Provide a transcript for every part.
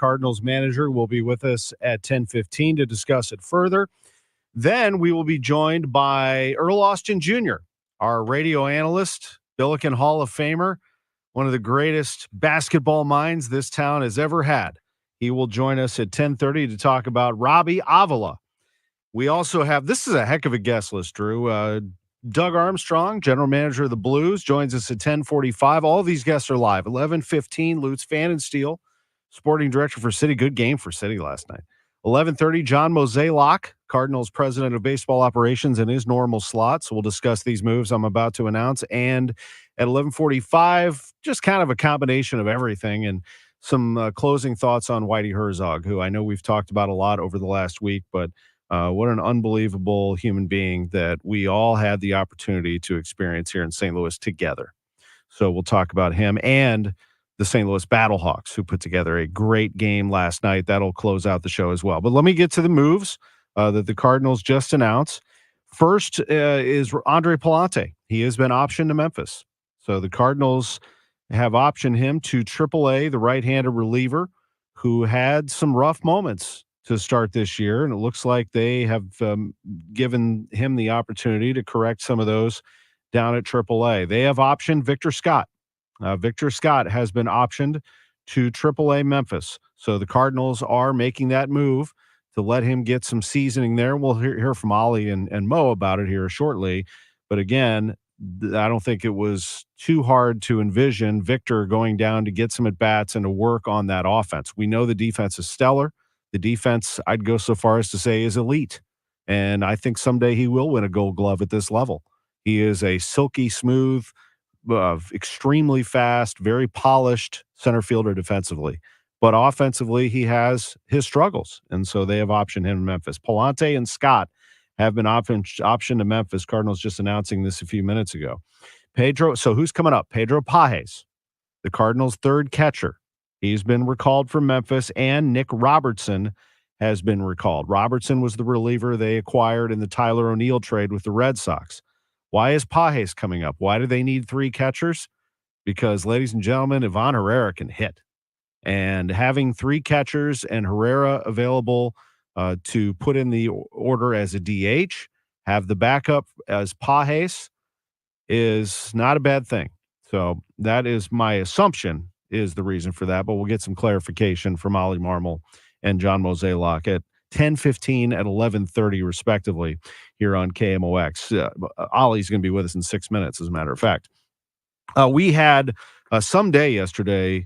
Cardinals manager, will be with us at 10:15 to discuss it further. Then we will be joined by Earl Austin Jr., our radio analyst, Billiken Hall of Famer, one of the greatest basketball minds this town has ever had. He will join us at 10:30 to talk about Robbie Avila. We also have, this is a heck of a guest list, Drew. Doug Armstrong, general manager of the Blues, joins us at 10:45. All these guests are live. 11:15, Lutz Fan and Steel, sporting director for City. Good game for City last night. 11:30, John Mozeliak, Cardinals president of baseball operations, in his normal slot. So we'll discuss these moves I'm about to announce. And at 11:45, just kind of a combination of everything and some closing thoughts on Whitey Herzog, who I know we've talked about a lot over the last week, but what an unbelievable human being that we all had the opportunity to experience here in St. Louis together. So we'll talk about him and the St. Louis Battlehawks, who put together a great game last night. That'll close out the show as well. But let me get to the moves that the Cardinals just announced. First is Andre Palante. He has been optioned to Memphis. So the Cardinals have optioned him to AAA, the right-handed reliever, who had some rough moments to start this year, and it looks like they have given him the opportunity to correct some of those down at AAA. They have optioned Victor Scott. Victor Scott has been optioned to AAA Memphis. So the Cardinals are making that move to let him get some seasoning there. We'll hear from Ollie and Mo about it here shortly. But again, I don't think it was too hard to envision Victor going down to get some at-bats and to work on that offense. We know the defense is stellar. The defense, I'd go so far as to say, is elite. And I think someday he will win a Gold Glove at this level. He is a silky smooth, extremely fast, very polished center fielder defensively. But offensively, he has his struggles. And so they have optioned him in Memphis. Palante and Scott have been optioned to Memphis. Cardinals just announcing this a few minutes ago. So who's coming up? Pedro Pages, the Cardinals' third catcher. He's been recalled from Memphis, and Nick Robertson has been recalled. Robertson was the reliever they acquired in the Tyler O'Neill trade with the Red Sox. Why is Pages coming up? Why do they need three catchers? Because, ladies and gentlemen, Ivan Herrera can hit. And having three catchers and Herrera available to put in the order as a DH, have the backup as Pages, is not a bad thing. So that is my assumption is the reason for that, but we'll get some clarification from Ollie Marmol and John Mozeliak at 10:15 at 11:30 respectively here on KMOX. Ollie's going to be with us in 6 minutes, as a matter of fact. We had some day yesterday,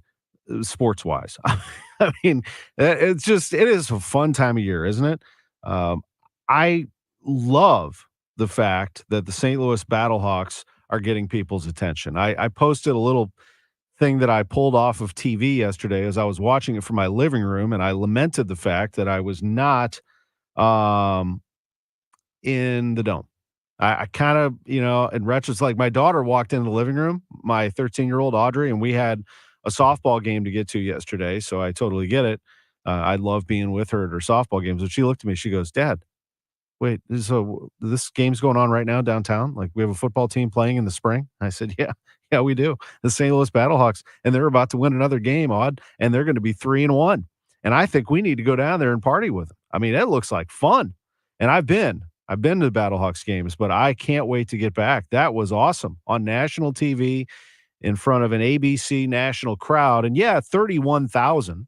sports-wise. I mean, it is a fun time of year, isn't it? I love the fact that the St. Louis Battlehawks are getting people's attention. I posted a little thing that I pulled off of TV yesterday as I was watching it from my living room, and I lamented the fact that I was not in the dome. I kind of, in retrospect, like my daughter walked into the living room, my 13-year-old Audrey, and we had a softball game to get to yesterday, so I totally get it. I love being with her at her softball games. And she looked at me, she goes, "Dad, wait, so this game's going on right now downtown? Like, we have a football team playing in the spring?" I said, Yeah, we do. The St. Louis Battlehawks, and they're about to win another game, and they're going to be 3-1. And I think we need to go down there and party with them. I mean, it looks like fun. And I've been to the Battlehawks games, but I can't wait to get back. That was awesome on national TV in front of an ABC national crowd. And 31,000.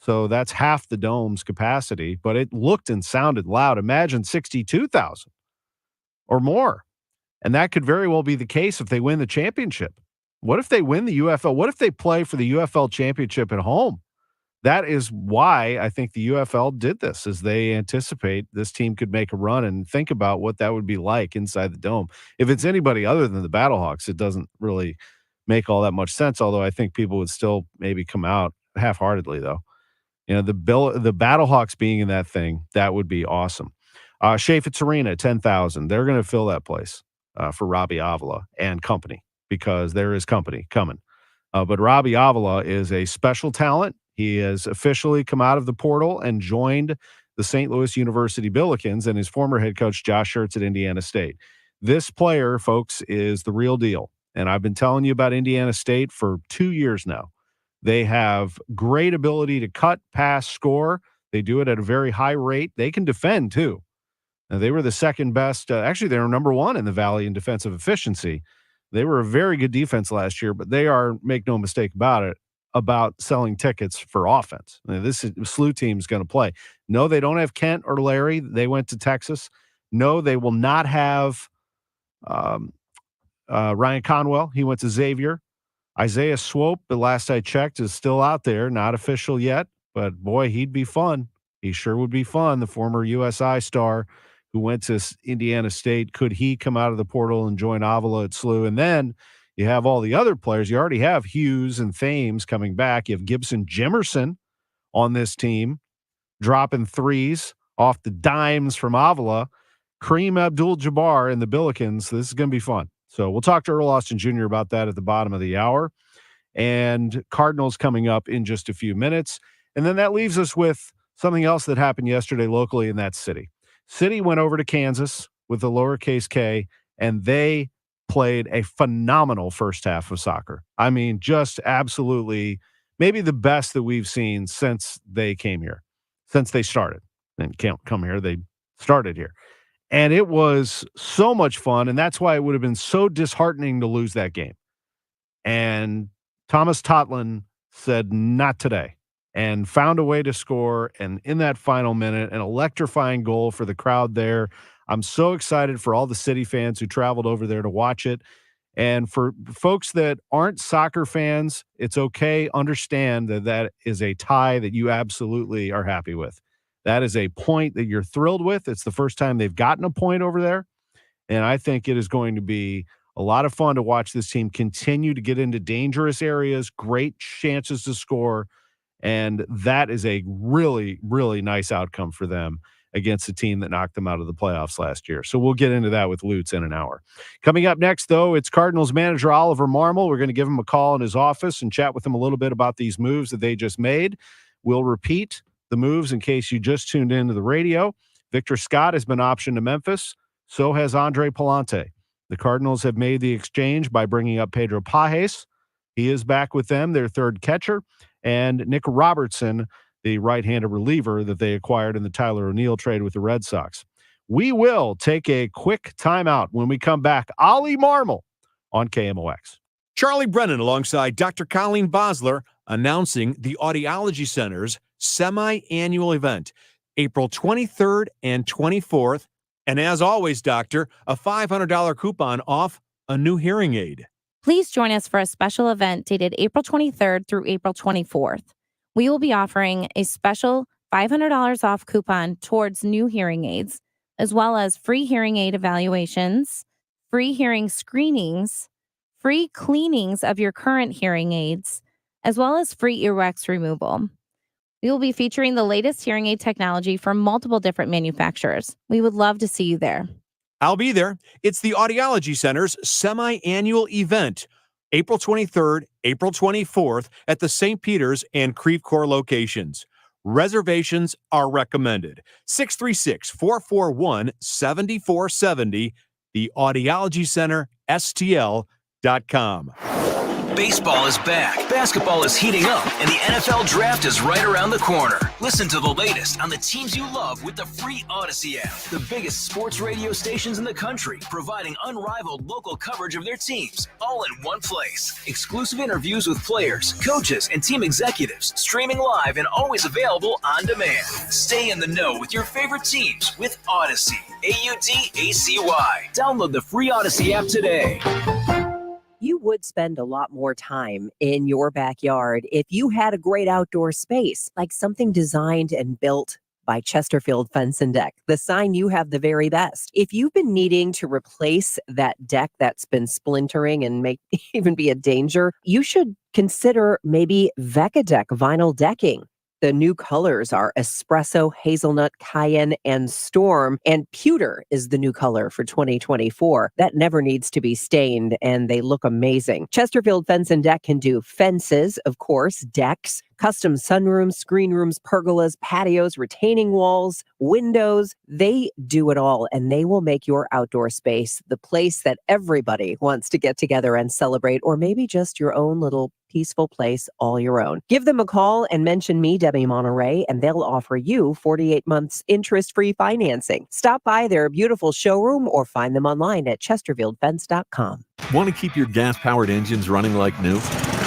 So that's half the dome's capacity, but it looked and sounded loud. Imagine 62,000 or more. And that could very well be the case if they win the championship. What if they win the UFL? What if they play for the UFL championship at home? That is why I think the UFL did this, is they anticipate this team could make a run, and think about what that would be like inside the dome. If it's anybody other than the Battlehawks, it doesn't really make all that much sense, although I think people would still maybe come out half-heartedly, though. The Battlehawks being in that thing, that would be awesome. Chaffetz Arena, 10,000. They're going to fill that place for Robbie Avila and company, because there is company coming. But Robbie Avila is a special talent. He has officially come out of the portal and joined the St. Louis University Billikens and his former head coach, Josh Schertz at Indiana State. This player, folks, is the real deal. And I've been telling you about Indiana State for 2 years now. They have great ability to cut, pass, score. They do it at a very high rate. They can defend, too. Now, they were the second best. Actually, they were number one in the Valley in defensive efficiency. They were a very good defense last year, but they are, make no mistake about it, about selling tickets for offense. This SLU team is going to play. No, they don't have Kent or Larry. They went to Texas. No, they will not have Ryan Conwell. He went to Xavier. Isaiah Swope, the last I checked, is still out there. Not official yet, but boy, he'd be fun. He sure would be fun. The former USI star who went to Indiana State. Could he come out of the portal and join Avila at SLU? And then you have all the other players. You already have Hughes and Thames coming back. You have Gibson Jimerson on this team, dropping threes off the dimes from Avila. Kareem Abdul-Jabbar and the Billikens. This is going to be fun. So we'll talk to Earl Austin Jr. about that at the bottom of the hour. And Cardinals coming up in just a few minutes. And then that leaves us with something else that happened yesterday locally, and that's City. City went over to Kansas with the lowercase K, and they played a phenomenal first half of soccer. I mean, just absolutely maybe the best that we've seen since they came here, since they started. They can't come here. They started here. And it was so much fun, and that's why it would have been so disheartening to lose that game. And Thomas Totlin said, not today, and found a way to score. And in that final minute, an electrifying goal for the crowd there. I'm so excited for all the City fans who traveled over there to watch it. And for folks that aren't soccer fans, it's okay. Understand that that is a tie that you absolutely are happy with. That is a point that you're thrilled with. It's the first time they've gotten a point over there. And I think it is going to be a lot of fun to watch this team continue to get into dangerous areas, great chances to score. And that is a really, really nice outcome for them against a team that knocked them out of the playoffs last year. So we'll get into that with Lutz in an hour. Coming up next, though, it's Cardinals manager Oliver Marmol. We're going to give him a call in his office and chat with him a little bit about these moves that they just made. We'll repeat the moves in case you just tuned into the radio. Victor Scott has been optioned to Memphis. So has Andre Palante. The Cardinals have made the exchange by bringing up Pedro Pajes. He is back with them, their third catcher, and Nick Robertson, the right-handed reliever that they acquired in the Tyler O'Neill trade with the Red Sox. We will take a quick timeout. When we come back, Ollie Marmol on KMOX. Charlie Brennan alongside Dr. Colleen Bosler announcing the Audiology Center's semi-annual event, April 23rd and 24th. And as always, Doctor, a $500 coupon off a new hearing aid. Please join us for a special event dated April 23rd through April 24th. We will be offering a special $500 off coupon towards new hearing aids, as well as free hearing aid evaluations, free hearing screenings, free cleanings of your current hearing aids, as well as free earwax removal. We will be featuring the latest hearing aid technology from multiple different manufacturers. We would love to see you there. I'll be there. It's the Audiology Center's semi-annual event, April 23rd, April 24th at the St. Peter's and Creve Coeur locations. Reservations are recommended. 636-441-7470, the Audiology Center, STL.com. Baseball is back, basketball is heating up, and the NFL Draft is right around the corner. Listen to the latest on the teams you love with the free Odyssey app. The biggest sports radio stations in the country, providing unrivaled local coverage of their teams, all in one place. Exclusive interviews with players, coaches, and team executives, streaming live and always available on demand. Stay in the know with your favorite teams with Odyssey. AUDACY. Download the free Odyssey app today. You would spend a lot more time in your backyard if you had a great outdoor space, like something designed and built by Chesterfield Fence and Deck. The sign you have the very best. If you've been needing to replace that deck that's been splintering and may even be a danger, you should consider maybe Vecadec vinyl decking. The new colors are Espresso, Hazelnut, Cayenne, and Storm. And Pewter is the new color for 2024. That never needs to be stained, and they look amazing. Chesterfield Fence and Deck can do fences, of course, decks, Custom sunrooms, screen rooms, pergolas, patios, retaining walls, windows. They do it all, and they will make your outdoor space the place that everybody wants to get together and celebrate, or maybe just your own little peaceful place all your own. Give them a call and mention me, Debbie Monterey, and they'll offer you 48 months interest-free financing. Stop by their beautiful showroom or find them online at chesterfieldfence.com. Want to keep your gas-powered engines running like new?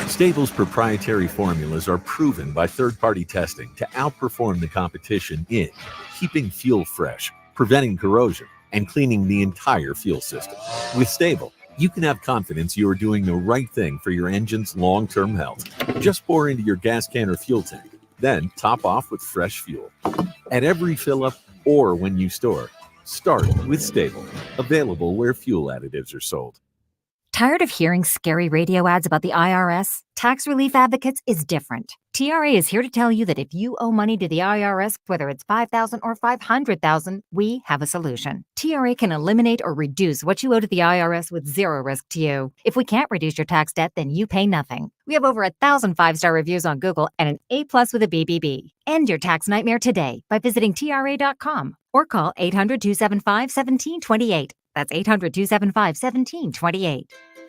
Stable's proprietary formulas are proven by third-party testing to outperform the competition in keeping fuel fresh, preventing corrosion, and cleaning the entire fuel system. With Stable, you can have confidence you are doing the right thing for your engine's long-term health. Just pour into your gas can or fuel tank, then top off with fresh fuel. At every fill-up or when you store, start with Stable. Available where fuel additives are sold. Tired of hearing scary radio ads about the IRS? Tax Relief Advocates is different. TRA is here to tell you that if you owe money to the IRS, whether it's $5,000 or $500,000, we have a solution. TRA can eliminate or reduce what you owe to the IRS with zero risk to you. If we can't reduce your tax debt, then you pay nothing. We have over 1,000 5-star reviews on Google and an A+ with a BBB. End your tax nightmare today by visiting TRA.com or call 800-275-1728. That's 800-275-1728.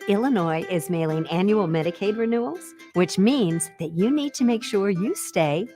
Illinois is mailing annual Medicaid renewals, which means that you need to make sure you stay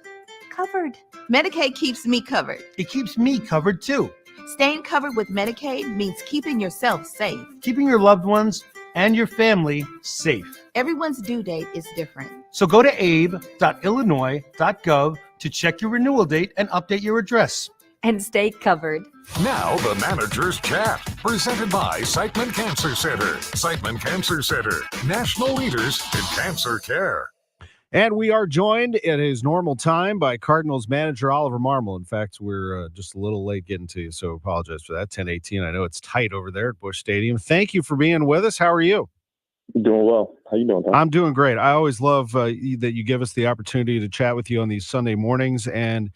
covered. Medicaid keeps me covered. It keeps me covered too. Staying covered with Medicaid means keeping yourself safe. Keeping your loved ones and your family safe. Everyone's due date is different. So go to abe.illinois.gov to check your renewal date and update your address. And stay covered. Now the Manager's Chat, presented by Siteman Cancer Center. Siteman Cancer Center, national leaders in cancer care. And we are joined at his normal time by Cardinals manager Oliver Marmol. In fact, we're just a little late getting to you, so apologize for that. 10:18. I know it's tight over there at Busch Stadium. Thank you for being with us. How are you? Doing well. How you doing, Tom? I'm doing great. I always love that you give us the opportunity to chat with you on these Sunday mornings, and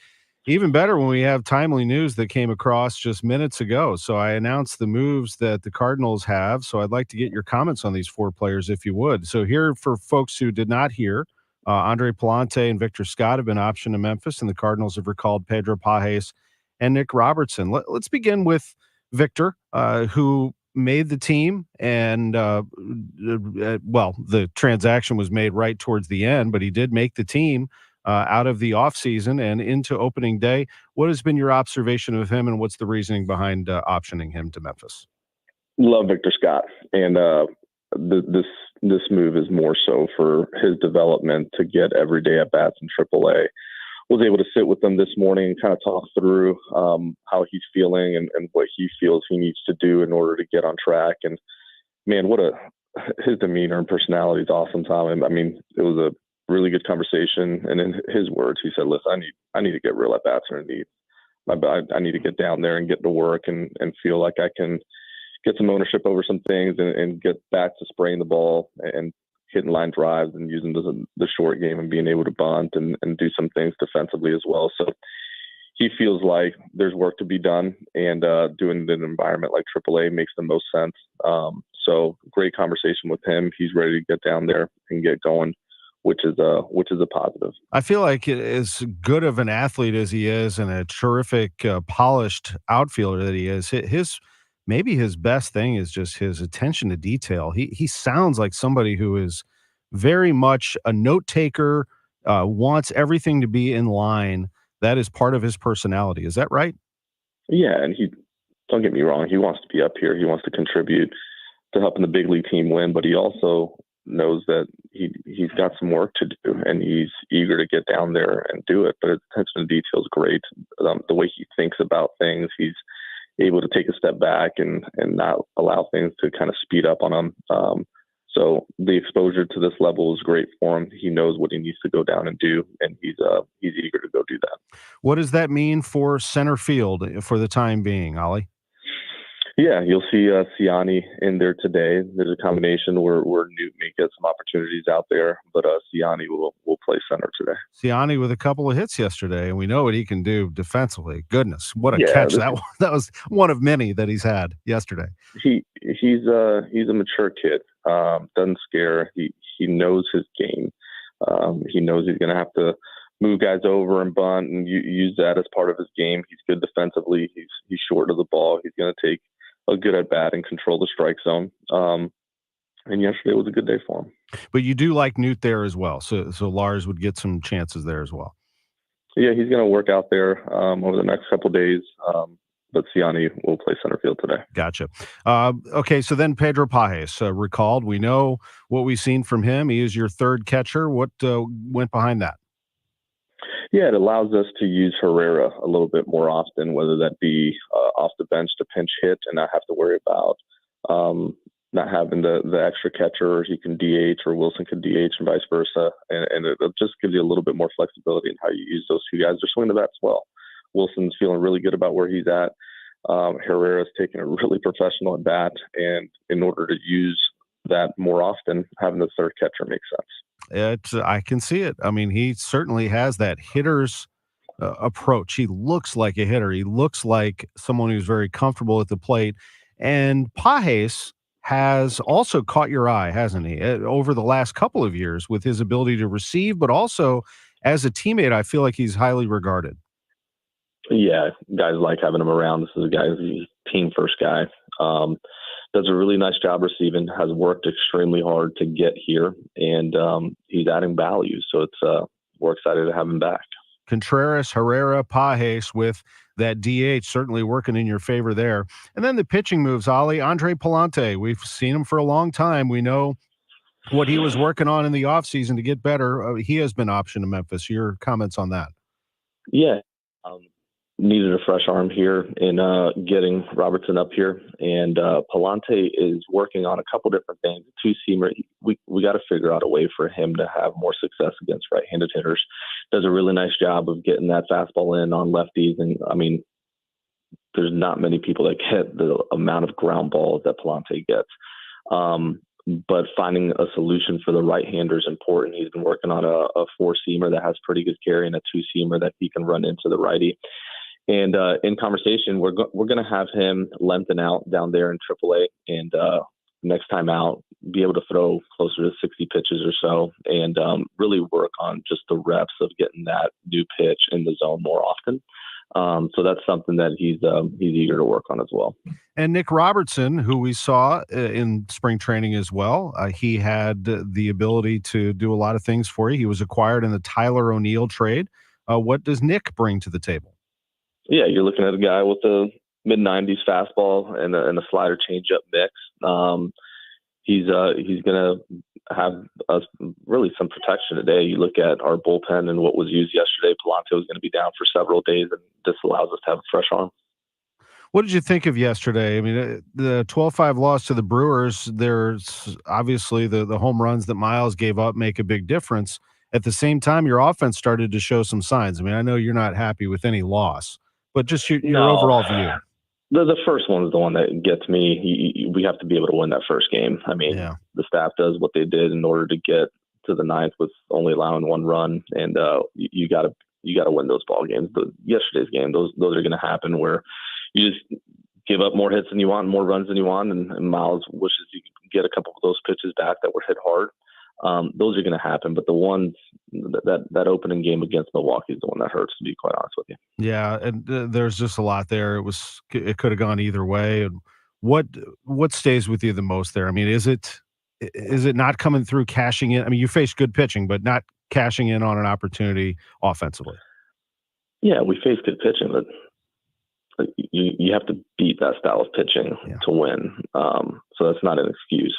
even better when we have timely news that came across just minutes ago. So I announced the moves that the Cardinals have. So I'd like to get your comments on these four players, if you would. So here, for folks who did not hear, Andre Palante and Victor Scott have been optioned to Memphis, and the Cardinals have recalled Pedro Pajes and Nick Robertson. Let's begin with Victor, who made the team, and the transaction was made right towards the end, but he did make the team out of the offseason and into opening day. What has been your observation of him, and what's the reasoning behind optioning him to Memphis? Love Victor Scott, and this move is more so for his development to get everyday at bats in AAA. Was able to sit with him this morning and kind of talk through how he's feeling and what he feels he needs to do in order to get on track. And man, his demeanor and personality is awesome, Tom. I mean, it was a really good conversation. And in his words, he said, "Listen, I need to get real at bats underneath. I need to get down there and get to work and feel like I can get some ownership over some things and get back to spraying the ball and hitting line drives and using the short game and being able to bunt and do some things defensively as well." So he feels like there's work to be done, and doing it in an environment like AAA makes the most sense. So great conversation with him. He's ready to get down there and get going, which is a positive. I feel like as good of an athlete as he is and a terrific polished outfielder that he is, maybe his best thing is just his attention to detail. He sounds like somebody who is very much a note taker, wants everything to be in line. That is part of his personality. Is that right? Yeah, and don't get me wrong, he wants to be up here. He wants to contribute to helping the big league team win, but he also knows that he's got some work to do, and he's eager to get down there and do it. But his attention to detail is great. The way he thinks about things, he's able to take a step back and not allow things to kind of speed up on him. So the exposure to this level is great for him. He knows what he needs to go down and do, and he's eager to go do that. What does that mean for center field for the time being, Ollie? Yeah, you'll see Siani in there today. There's a combination where Newt may get some opportunities out there, but Siani will play center today. Siani with a couple of hits yesterday, and we know what he can do defensively. Goodness, what a catch that was! That was one of many that he's had yesterday. He's a mature kid. Doesn't scare. He knows his game. He knows he's going to have to move guys over and bunt and use that as part of his game. He's good defensively. He's short of the ball. He's going to take a good at bat and control the strike zone. And yesterday was a good day for him. But you do like Newt there as well. So Lars would get some chances there as well. Yeah, he's going to work out there over the next couple of days. But Siani will play center field today. Gotcha. Okay, so then Pedro Pages recalled. We know what we've seen from him. He is your third catcher. What went behind that? Yeah, it allows us to use Herrera a little bit more often, whether that be off the bench to pinch hit and not have to worry about not having the extra catcher, or he can DH or Wilson can DH and vice versa. And it just gives you a little bit more flexibility in how you use those two guys. They're swinging the bats well. Wilson's feeling really good about where he's at. Herrera's taking a really professional at bat, and in order to use that more often, having the third catcher makes sense. I can see it. I mean, he certainly has that hitter's approach. He looks like a hitter. He looks like someone who's very comfortable at the plate. And Pages has also caught your eye, hasn't he, over the last couple of years with his ability to receive, but also as a teammate, I feel like he's highly regarded. Yeah, guys like having him around. This is a guy who's team first guy. Does a really nice job receiving, has worked extremely hard to get here, and he's adding value. So it's we're excited to have him back. Contreras, Herrera, Pages with that DH certainly working in your favor there. And then the pitching moves, Ollie. Andre Palante, we've seen him for a long time. We know what he was working on in the offseason to get better. He has been optioned to Memphis. Your comments on that? Yeah. Needed a fresh arm here in getting Robertson up here. And Palante is working on a couple different things. Two-seamer, we got to figure out a way for him to have more success against right-handed hitters. Does a really nice job of getting that fastball in on lefties. And, I mean, there's not many people that get the amount of ground balls that Palante gets. But finding a solution for the right-hander is important. He's been working on a four-seamer that has pretty good carry and a two-seamer that he can run into the righty. And in conversation, we're going to have him lengthen out down there in AAA, and next time out, be able to throw closer to 60 pitches or so, and really work on just the reps of getting that new pitch in the zone more often. So that's something that he's eager to work on as well. And Nick Robertson, who we saw in spring training as well, he had the ability to do a lot of things for you. He was acquired in the Tyler O'Neill trade. What does Nick bring to the table? Yeah, you're looking at a guy with a mid-90s fastball and a slider changeup mix. He's going to have really some protection today. You look at our bullpen and what was used yesterday. Palante was going to be down for several days, and this allows us to have a fresh arm. What did you think of yesterday? I mean, the 12-5 loss to the Brewers, there's obviously the home runs that Miles gave up make a big difference. At the same time, your offense started to show some signs. I mean, I know you're not happy with any loss, but just your overall view. The first one is the one that gets me. We have to be able to win that first game. I mean, The staff does what they did in order to get to the ninth with only allowing one run, and you got to win those ball games. Yesterday's game, those are going to happen where you just give up more hits than you want, more runs than you want, and Miles wishes you could get a couple of those pitches back that were hit hard. Those are going to happen, but the ones that opening game against Milwaukee is the one that hurts, to be quite honest with you. Yeah, and there's just a lot there. It could have gone either way. And what stays with you the most there? I mean, is it not coming through, cashing in? I mean, you faced good pitching, but not cashing in on an opportunity offensively. Yeah, we faced good pitching, but you have to beat that style of pitching to win. So that's not an excuse.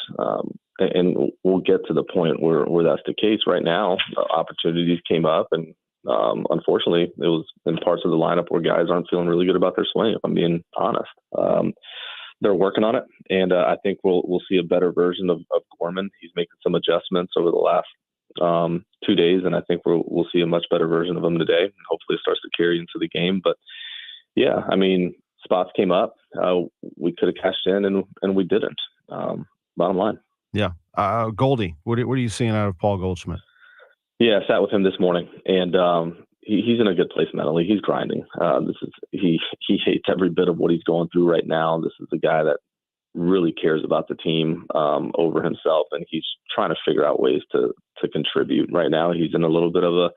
And we'll get to the point where that's the case. Right now, opportunities came up, and unfortunately, it was in parts of the lineup where guys aren't feeling really good about their swing, if I'm being honest. They're working on it, and I think we'll see a better version of Gorman. He's making some adjustments over the last 2 days, and I think we'll see a much better version of him today, and hopefully it starts to carry into the game. But, yeah, I mean, spots came up. We could have cashed in, and we didn't, bottom line. Yeah. Goldie, what are you seeing out of Paul Goldschmidt? Yeah, I sat with him this morning, and he's in a good place mentally. He's grinding. He hates every bit of what he's going through right now. This is a guy that really cares about the team over himself, and he's trying to figure out ways to contribute. Right now, he's in a little bit of a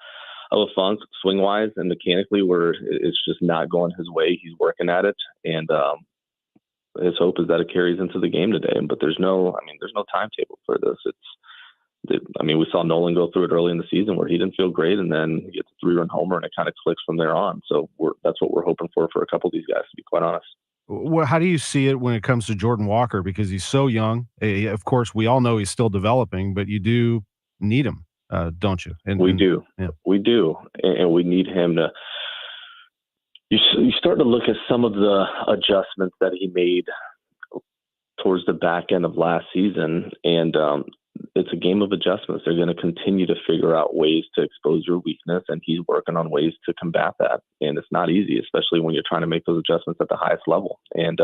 funk swing wise and mechanically where it's just not going his way. He's working at it, and his hope is that it carries into the game today. But there's no timetable for this. We saw Nolan go through it early in the season where he didn't feel great, and then he gets a 3-run homer, and it kind of clicks from there on. So that's what we're hoping for a couple of these guys, to be quite honest. Well, how do you see it when it comes to Jordan Walker? Because he's so young. Of course, we all know he's still developing, but you do need him, don't you? We do. Yeah. We do. And we need him to – you start to look at some of the adjustments that he made towards the back end of last season, and it's a game of adjustments. They're going to continue to figure out ways to expose your weakness, and he's working on ways to combat that. And it's not easy, especially when you're trying to make those adjustments at the highest level. And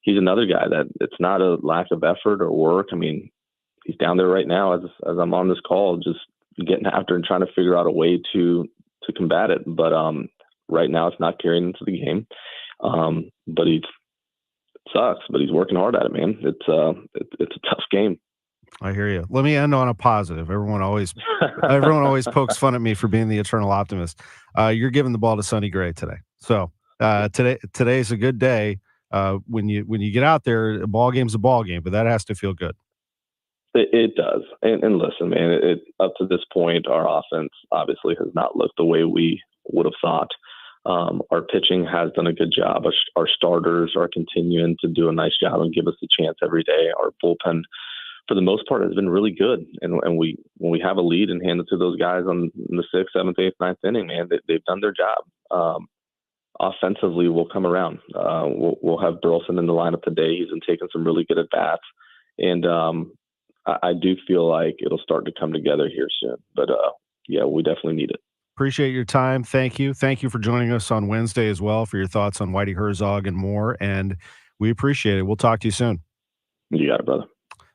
he's another guy that it's not a lack of effort or work. I mean, he's down there right now as I'm on this call, just getting after and trying to figure out a way to combat it. But right now it's not carrying into the game. But it sucks, but he's working hard at it, man. It's a tough game. I hear you. Let me end on a positive. Everyone always pokes fun at me for being the eternal optimist. You're giving the ball to Sonny Gray today. So today's a good day. When you get out there, a ball game's a ball game, but that has to feel good. It does. And listen, man, up to this point, our offense obviously has not looked the way we would have thought. Our pitching has done a good job. Our starters are continuing to do a nice job and give us a chance every day. Our bullpen, for the most part, has been really good. And when we have a lead and hand it to those guys in the 6th, 7th, 8th, 9th inning, man, they've done their job. Offensively, we'll come around. We'll have Burleson in the lineup today. He's been taking some really good at-bats. And I do feel like it'll start to come together here soon. But, yeah, we definitely need it. Appreciate your time. Thank you. Thank you for joining us on Wednesday as well for your thoughts on Whitey Herzog and more. And we appreciate it. We'll talk to you soon. You got it, brother.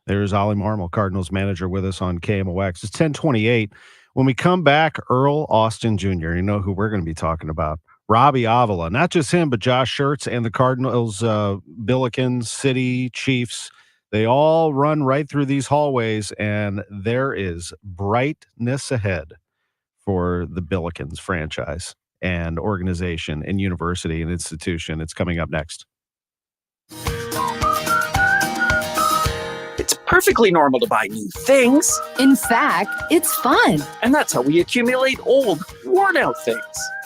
There's Ollie Marmol, Cardinals manager, with us on KMOX. It's 10:28. When we come back, Earl Austin Jr., you know who we're going to be talking about. Robbie Avila. Not just him, but Josh Schertz and the Cardinals, Billikens, City, Chiefs. They all run right through these hallways, and there is brightness ahead for the Billikens franchise and organization and university and institution. It's coming up next. It's perfectly normal to buy new things. In fact, it's fun. And that's how we accumulate old, worn-out things.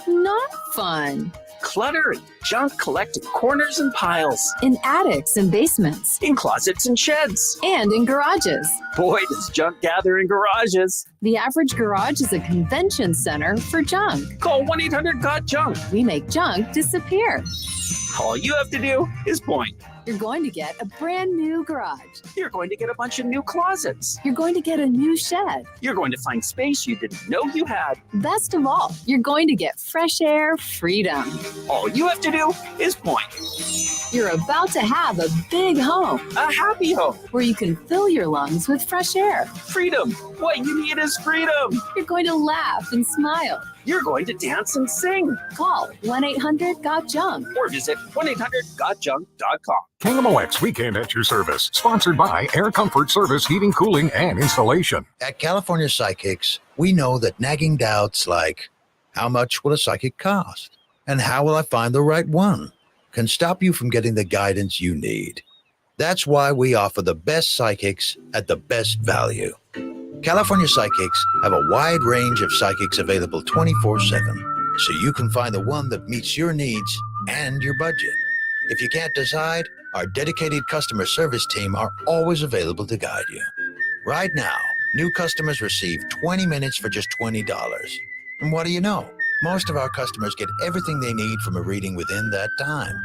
Not fun. Clutter and junk collect in corners and piles. In attics and basements. In closets and sheds. And in garages. Boy, does junk gather in garages. The average garage is a convention center for junk. Call 1-800-GOT-JUNK. We make junk disappear. All you have to do is point. You're going to get a brand new garage. You're going to get a bunch of new closets. You're going to get a new shed. You're going to find space you didn't know you had. Best of all, you're going to get fresh air freedom. All you have to do is point. You're about to have a big home. A happy home. Where you can fill your lungs with fresh air. Freedom. What you need is freedom. You're going to laugh and smile. You're going to dance and sing. Call 1-800-GOT-JUNK. Or visit 1-800-GOTJUNK.com. KMOX Weekend at your service. Sponsored by Air Comfort Service Heating, Cooling, and Installation. At California Psychics, we know that nagging doubts like, how much will a psychic cost? And how will I find the right one? Can stop you from getting the guidance you need. That's why we offer the best psychics at the best value. California Psychics have a wide range of psychics available 24/7, so you can find the one that meets your needs and your budget. If you can't decide, our dedicated customer service team are always available to guide you. Right now, new customers receive 20 minutes for just $20. And what do you know? Most of our customers get everything they need from a reading within that time.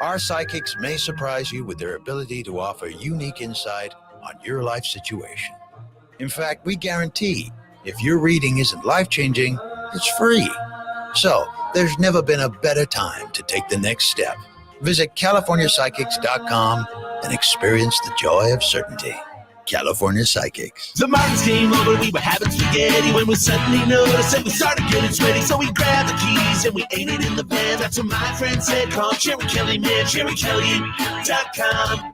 Our psychics may surprise you with their ability to offer unique insight on your life situation. In fact, we guarantee if your reading isn't life-changing, it's free. So, there's never been a better time to take the next step. Visit CaliforniaPsychics.com and experience the joy of certainty. California Psychics. The markets came over, we were having spaghetti when we suddenly noticed and we started getting sweaty. So we grabbed the keys and we ate it in the van. That's what my friend said. Call Jerry Kelly, man, JerryKelly.com.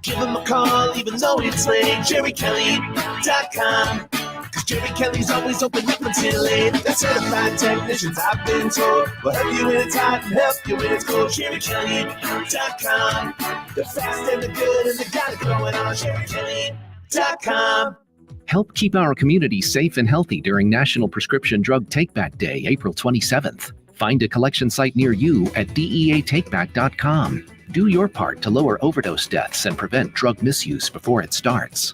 Give him a call even though it's late. JerryKelly.com. Cause Jerry Kelly's always open up until 8. They're certified technicians, I've been told. Will help you when it's hot and help you when it's cold. JerryKelly.com. The fast and the good and the got it going on. JerryKelly.com. Help keep our community safe and healthy during National Prescription Drug Take-Back Day, April 27th. Find a collection site near you at deatakeback.com. Do your part to lower overdose deaths and prevent drug misuse before it starts.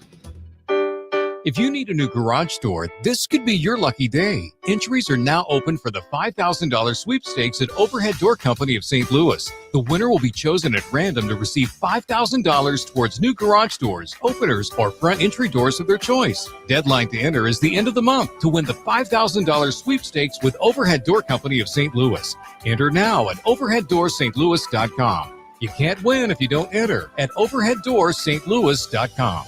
If you need a new garage door, this could be your lucky day. Entries are now open for the $5,000 sweepstakes at Overhead Door Company of St. Louis. The winner will be chosen at random to receive $5,000 towards new garage doors, openers, or front entry doors of their choice. Deadline to enter is the end of the month to win the $5,000 sweepstakes with Overhead Door Company of St. Louis. Enter now at overheaddoorsstlouis.com. You can't win if you don't enter at overheaddoorsstlouis.com.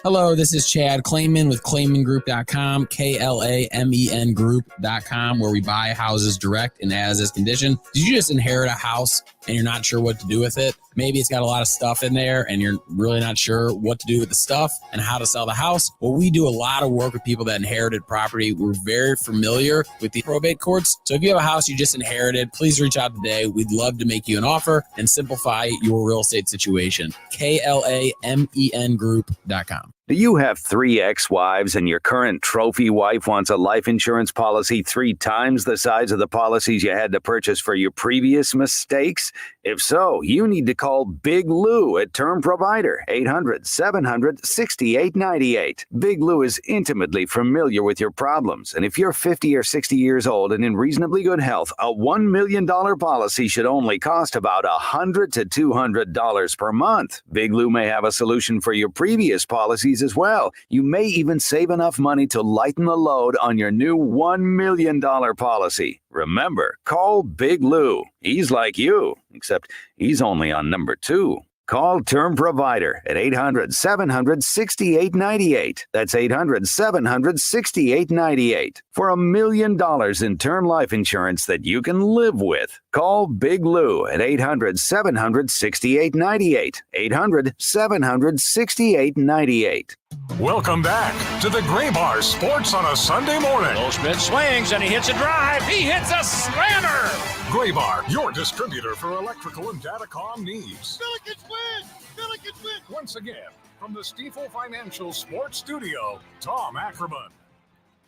Hello, this is Chad Clayman with ClaymanGroup.com, KLAMEN Group.com, where we buy houses direct and as is condition. Did you just inherit a house and you're not sure what to do with it? Maybe it's got a lot of stuff in there and you're really not sure what to do with the stuff and how to sell the house. Well, we do a lot of work with people that inherited property. We're very familiar with the probate courts. So if you have a house you just inherited, please reach out today. We'd love to make you an offer and simplify your real estate situation. KLAMEN Group.com. Do you have 3 ex-wives and your current trophy wife wants a life insurance policy 3 times the size of the policies you had to purchase for your previous mistakes? If so, you need to call Big Lou at Term Provider, 800-700-6898. Big Lou is intimately familiar with your problems, and if you're 50 or 60 years old and in reasonably good health, a $1 million policy should only cost about $100 to $200 per month. Big Lou may have a solution for your previous policies as well. You may even save enough money to lighten the load on your new $1 million policy. Remember, call Big Lou. He's like you, except he's only on number 2. Call Term Provider at 800-700-6898. That's 800-700-6898 for $1 million in term life insurance that you can live with. Call Big Lou at 800-700-6898. 800-700-6898. Welcome back to the Gray Bar Sports on a Sunday morning. Goldschmidt swings and he hits a drive. He hits a slammer. Gray Bar, your distributor for electrical and datacom needs. Billikens win! Billikens win! Once again, from the Stifel Financial Sports Studio, Tom Ackerman.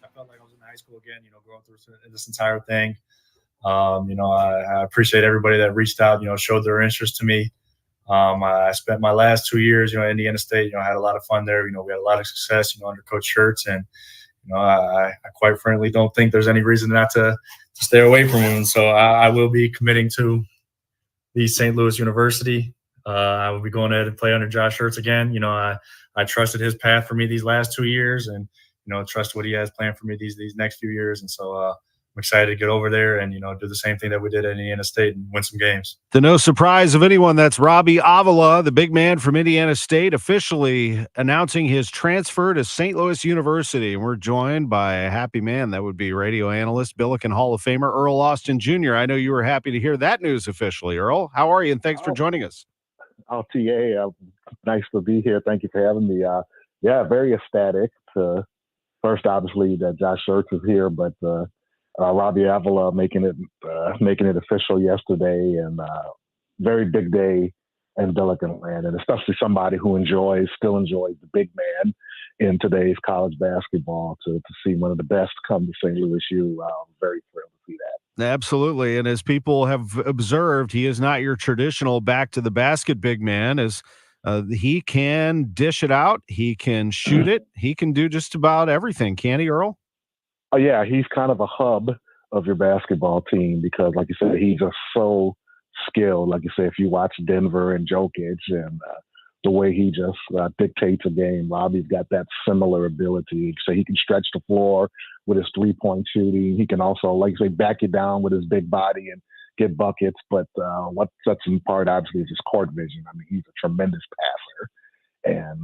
I felt like I was in high school again, going through this entire thing. I appreciate everybody that reached out, showed their interest to me. I spent my last 2 years, at Indiana State. I had a lot of fun there. We had a lot of success, under Coach Schertz, and I quite frankly don't think there's any reason not to stay away from him. And so I will be committing to the St. Louis University. I will be going ahead and play under Josh Schertz again. I trusted his path for me these last 2 years, and trust what he has planned for me these next few years. And so I'm excited to get over there and do the same thing that we did at Indiana State and win some games. To no surprise of anyone, that's Robbie Avila, the big man from Indiana State, officially announcing his transfer to St. Louis University. And we're joined by a happy man. That would be radio analyst, Billiken Hall of Famer Earl Austin Jr. I know you were happy to hear that news officially. Earl, how are you? And thanks for joining us. TA, nice to be here. Thank you for having me. Very ecstatic. First, obviously, that Josh Schertz is here, but Robbie Avila making it official yesterday, and very big day in Billiken land, and especially somebody who still enjoys the big man in today's college basketball. To see one of the best come to St. Louis U, I'm very thrilled to see that. Absolutely, and as people have observed, he is not your traditional back to the basket big man. As he can dish it out, he can shoot it, he can do just about everything. Can he, Earl? Oh, yeah, he's kind of a hub of your basketball team because, like you said, he's just so skilled. Like you said, if you watch Denver and Jokic and the way he just dictates a game, Robbie's got that similar ability. So he can stretch the floor with his three-point shooting. He can also, like you say, back it down with his big body and get buckets. But what sets him apart, obviously, is his court vision. I mean, he's a tremendous passer. And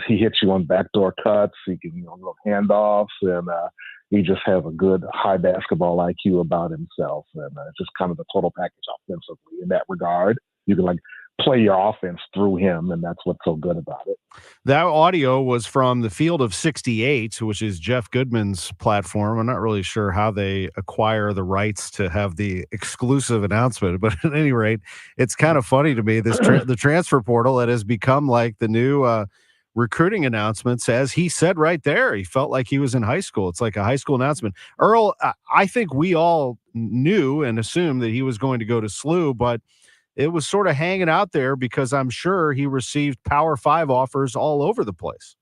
he hits you on backdoor cuts. He can, little handoffs, and he just has a good high basketball IQ about himself, and just kind of the total package offensively in that regard. You can play your offense through him, and that's what's so good about it. That audio was from the Field of 68, which is Jeff Goodman's platform. I'm not really sure how they acquire the rights to have the exclusive announcement, but at any rate, it's kind of funny to me, the transfer portal that has become like the new recruiting announcements. As he said right there, he felt like he was in high school. It's like a high school announcement. Earl, I think we all knew and assumed that he was going to go to SLU, but it was sort of hanging out there because I'm sure he received Power 5 offers all over the place.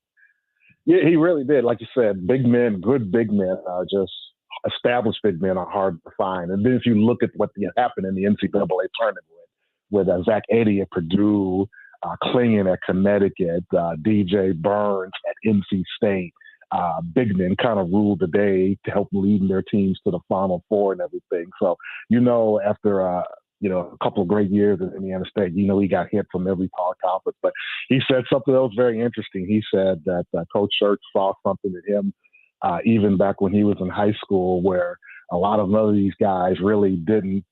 Yeah, he really did. Like you said, big men, good big men, just established big men are hard to find. And then if you look at what happened in the NCAA tournament with Zach Edey at Purdue, Klingon at Connecticut, DJ Burns at NC State, big men kind of ruled the day to help leading their teams to the Final Four and everything. So, after a couple of great years at Indiana State, he got hit from every power conference. But he said something that was very interesting. He said that Coach Schertz saw something in him even back when he was in high school, where a lot of other these guys really didn't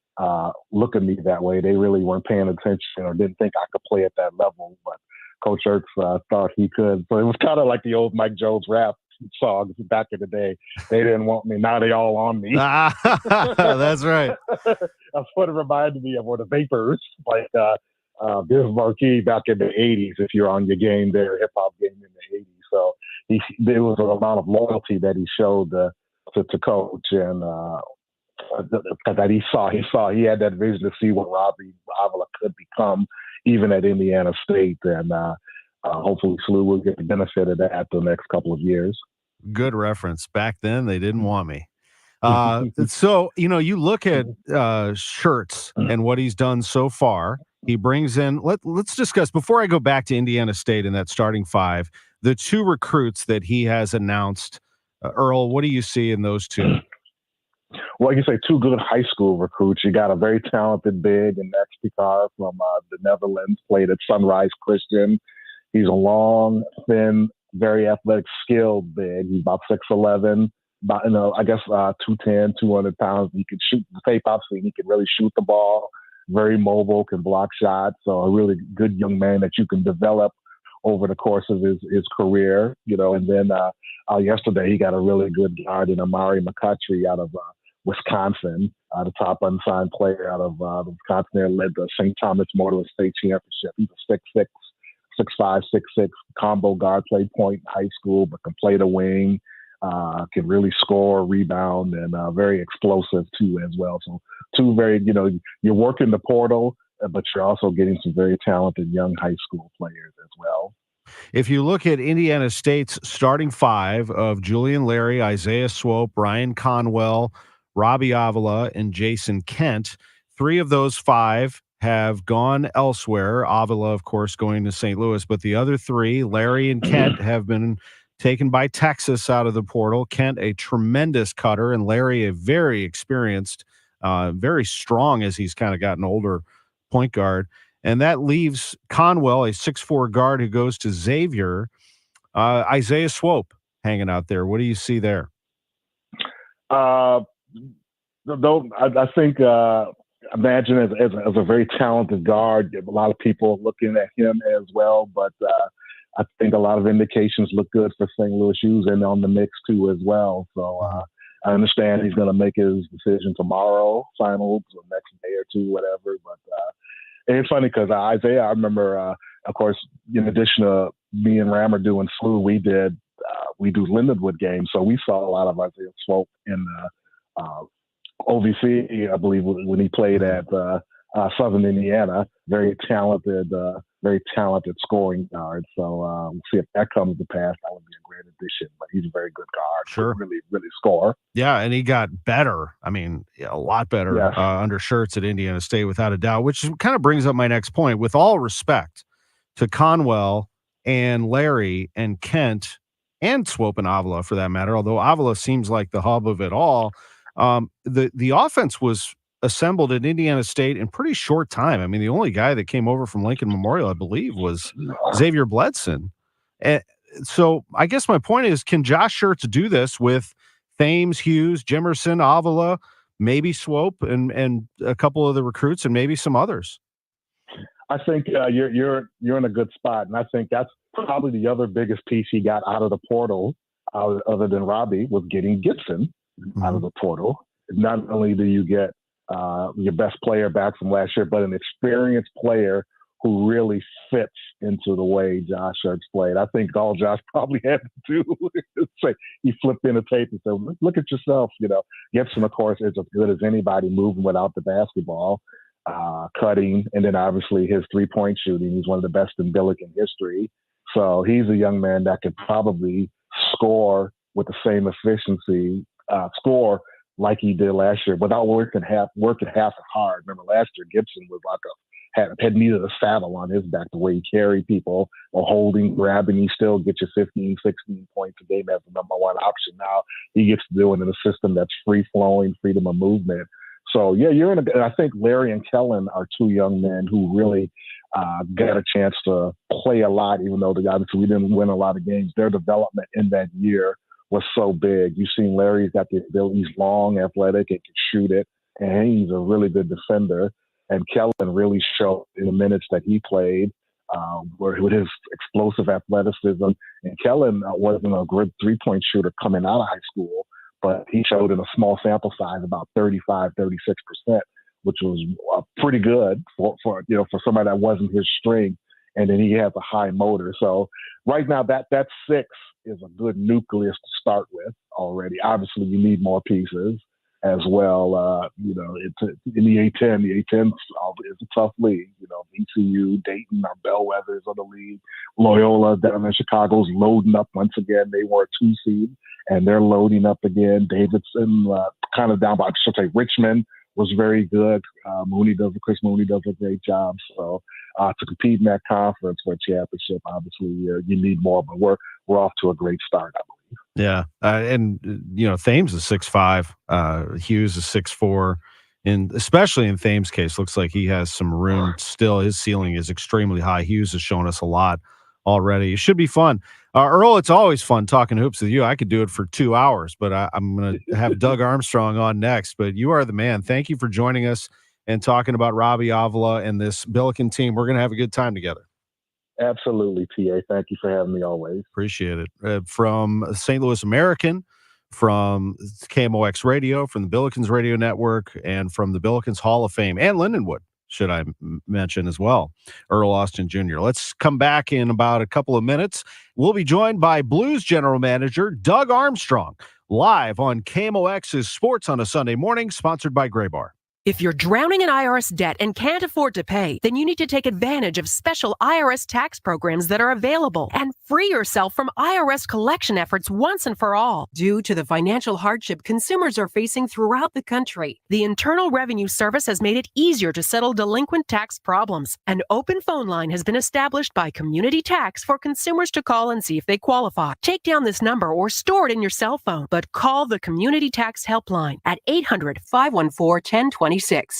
look at me that way. They really weren't paying attention or didn't think I could play at that level. But Coach Schertz thought he could. So it was kind of like the old Mike Jones rap songs back in the day. They didn't want me, now they all on me. That's right. That's what it reminded me of, or the Vapors, like Biz Marquis back in the 80s, if you're on your game there, hip-hop game in the 80s. So there was a lot of loyalty that he showed to Coach, and that he had that vision to see what Robbie Avila could become, even at Indiana State, and hopefully SLU will get the benefit of that the next couple of years. Good reference. Back then, they didn't want me. So, you look at Schertz and what he's done so far. He brings in, let's discuss, before I go back to Indiana State and that starting five, the two recruits that he has announced. Earl, what do you see in those two? Well, like you say, two good high school recruits. You got a very talented big, and Max Picard from the Netherlands, played at Sunrise Christian. He's a long, thin, very athletic, skilled big. He's about 6'11", about 210, 200 pounds. He can shoot the tape, obviously. He can really shoot the ball. Very mobile, can block shots. So a really good young man that you can develop over the course of his career. And then yesterday he got a really good guard in Amari McCutchery out of Wisconsin, the top unsigned player out of Wisconsin. There led the St. Thomas More State Championship. He's a 6'6", 6'5", 6'6" combo guard, played point in high school, but can play the wing, can really score, rebound, and very explosive too as well. So two very, you're working the portal, but you're also getting some very talented young high school players as well. If you look at Indiana State's starting five of Julian Larry, Isaiah Swope, Ryan Conwell, Robbie Avila, and Jason Kent, three of those five have gone elsewhere. Avila, of course, going to St. Louis, but the other three, Larry and Kent, have been taken by Texas out of the portal. Kent, a tremendous cutter, and Larry, a very experienced, very strong as he's kind of gotten older, point guard. And that leaves Conwell, a 6'4" guard who goes to Xavier. Isaiah Swope hanging out there. What do you see there? I think imagine as a very talented guard, a lot of people looking at him as well, but I think a lot of indications look good for St. Louis. Hughes in on the mix too as well. So I understand he's going to make his decision tomorrow, finals, or next day or two, whatever. But it's funny because Isaiah, I remember, of course, in addition to me and Rammer doing SLU, we do Lindenwood games. So we saw a lot of Isaiah Swope in OVC, I believe, when he played at Southern Indiana. Very talented scoring guard. So we'll see if that comes to pass. That would be a great addition. But he's a very good guard. Sure. Really, really score. Yeah, and he got better. I mean, a lot better under Schertz at Indiana State, without a doubt, which kind of brings up my next point. With all respect to Conwell and Larry and Kent and Swope and Avila, for that matter, although Avila seems like the hub of it all, the offense was assembled at Indiana State in pretty short time. I mean, the only guy that came over from Lincoln Memorial, I believe, was Xavier Bledson. And so I guess my point is, can Josh Schertz do this with Thames, Hughes, Jimerson, Avila, maybe Swope, and a couple of the recruits, and maybe some others? I think you're in a good spot, and I think that's probably the other biggest piece he got out of the portal, other than Robbie, was getting Gibson out of the portal. Not only do you get your best player back from last year, but an experienced player who really fits into the way Josh Hurts played. I think all Josh probably had to do is say, he flipped in the tape and said, look at yourself. Gibson, of course, is as good as anybody moving without the basketball, cutting, and then obviously his three-point shooting. He's one of the best in Billiken history. So he's a young man that could probably score with the same efficiency, score like he did last year without working half as hard. Remember last year, Gibson was like had needed a saddle on his back, the way he carried people or holding, grabbing. He still gets you 15, 16 points a game as the number one option. Now he gets to do it in a system that's free flowing, freedom of movement. So yeah, I think Larry and Kellen are two young men who really got a chance to play a lot, even though obviously we didn't win a lot of games. Their development in that year was so big. You've seen Larry's got the ability. He's long, athletic, and can shoot it, and he's a really good defender. And Kellen really showed in the minutes that he played, with his explosive athleticism. And Kellen wasn't a good three-point shooter coming out of high school, but he showed in a small sample size about 35, 36%, which was pretty good for somebody that wasn't his strength. And then he has a high motor. So right now that six is a good nucleus to start with already. Obviously, you need more pieces as well. It's in the A-10. The A-10 is a tough league. VCU, Dayton are bellwethers of the league. Loyola down in Chicago's loading up once again. They were a 2 seed, and they're loading up again. Davidson kind of down, but I should say Richmond was very good. Chris Mooney does a great job. So to compete in that conference for a championship, obviously you need more, but we're off to a great start, I believe. Yeah. And Thames is 6'5", Hughes is 6'4", and especially in Thames' case, looks like he has some room still. His ceiling is extremely high. Hughes has shown us a lot already. It should be fun. Earl, it's always fun talking hoops with you. I could do it for 2 hours, but I'm going to have Doug Armstrong on next. But you are the man. Thank you for joining us and talking about Robbie Avila and this Billiken team. We're going to have a good time together. Absolutely, TA. Thank you for having me always. Appreciate it. From St. Louis American, from KMOX Radio, from the Billikens Radio Network, and from the Billikens Hall of Fame, and Lindenwood, should I mention as well, Earl Austin Jr. Let's come back in about a couple of minutes. We'll be joined by Blues General Manager Doug Armstrong, live on KMOX's Sports on a Sunday Morning, sponsored by Gray Bar. If you're drowning in IRS debt and can't afford to pay, then you need to take advantage of special IRS tax programs that are available and free yourself from IRS collection efforts once and for all. Due to the financial hardship consumers are facing throughout the country, the Internal Revenue Service has made it easier to settle delinquent tax problems. An open phone line has been established by Community Tax for consumers to call and see if they qualify. Take down this number or store it in your cell phone, but call the Community Tax Helpline at 800-514-1020.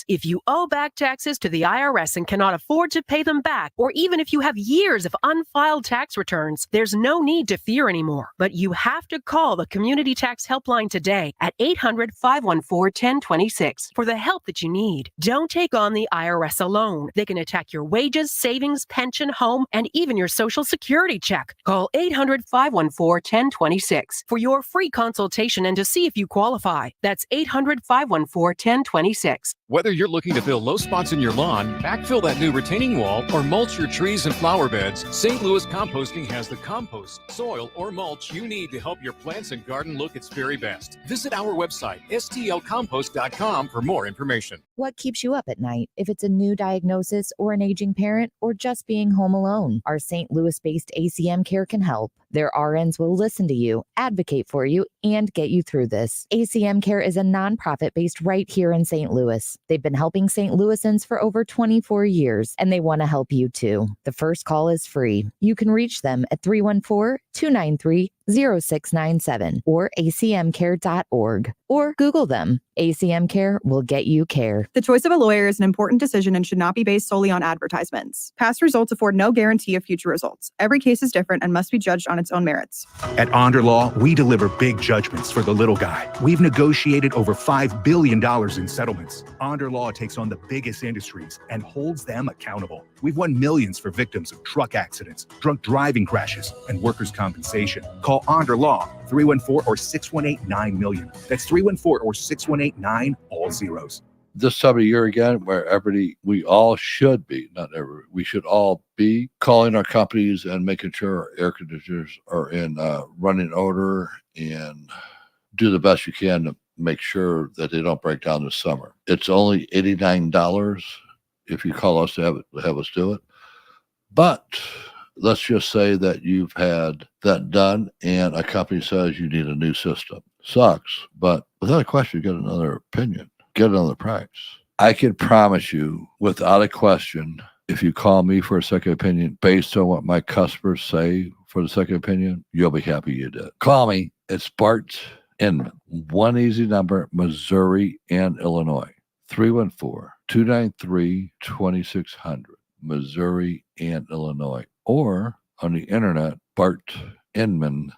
If you owe back taxes to the IRS and cannot afford to pay them back, or even if you have years of unfiled tax returns, there's no need to fear anymore. But you have to call the Community Tax Helpline today at 800-514-1026 for the help that you need. Don't take on the IRS alone. They can attack your wages, savings, pension, home, and even your Social Security check. Call 800-514-1026 for your free consultation and to see if you qualify. That's 800-514-1026. Whether you're looking to fill low spots in your lawn, backfill that new retaining wall, or mulch your trees and flower beds, St. Louis Composting has the compost, soil, or mulch you need to help your plants and garden look its very best. Visit our website, stlcompost.com, for more information. What keeps you up at night? If it's a new diagnosis or an aging parent or just being home alone, our St. Louis-based ACM Care can help. Their RNs will listen to you, advocate for you, and get you through this. ACM Care is a nonprofit based right here in St. Louis. They've been helping St. Louisans for over 24 years, and they want to help you too. The first call is free. You can reach them at 314-293-0697 or acmcare.org or Google them. ACM Care will get you care. The choice of a lawyer is an important decision and should not be based solely on advertisements. Past results afford no guarantee of future results. Every case is different and must be judged on its own merits. At Onder Law, we deliver big judgments for the little guy. We've negotiated over $5 billion in settlements. Onder Law takes on the biggest industries and holds them accountable. We've won millions for victims of truck accidents, drunk driving crashes, and workers' compensation. Call Onder Law, 314 or 618-9-million. That's 314 or 618-9, all zeros. This time of year again, where we all should be, we should all be calling our companies and making sure our air conditioners are in running order, and do the best you can to make sure that they don't break down this summer. It's only $89 if you call us to have us do it. But let's just say that you've had that done and a company says you need a new system. Sucks, but without a question, you get another opinion, get another price. I can promise you, without a question, if you call me for a second opinion based on what my customers say for the second opinion, you'll be happy you did. Call me. It's Bart Inman. One easy number, Missouri and Illinois. 314-293-2600. Missouri and Illinois. Or on the internet, bartinman.com.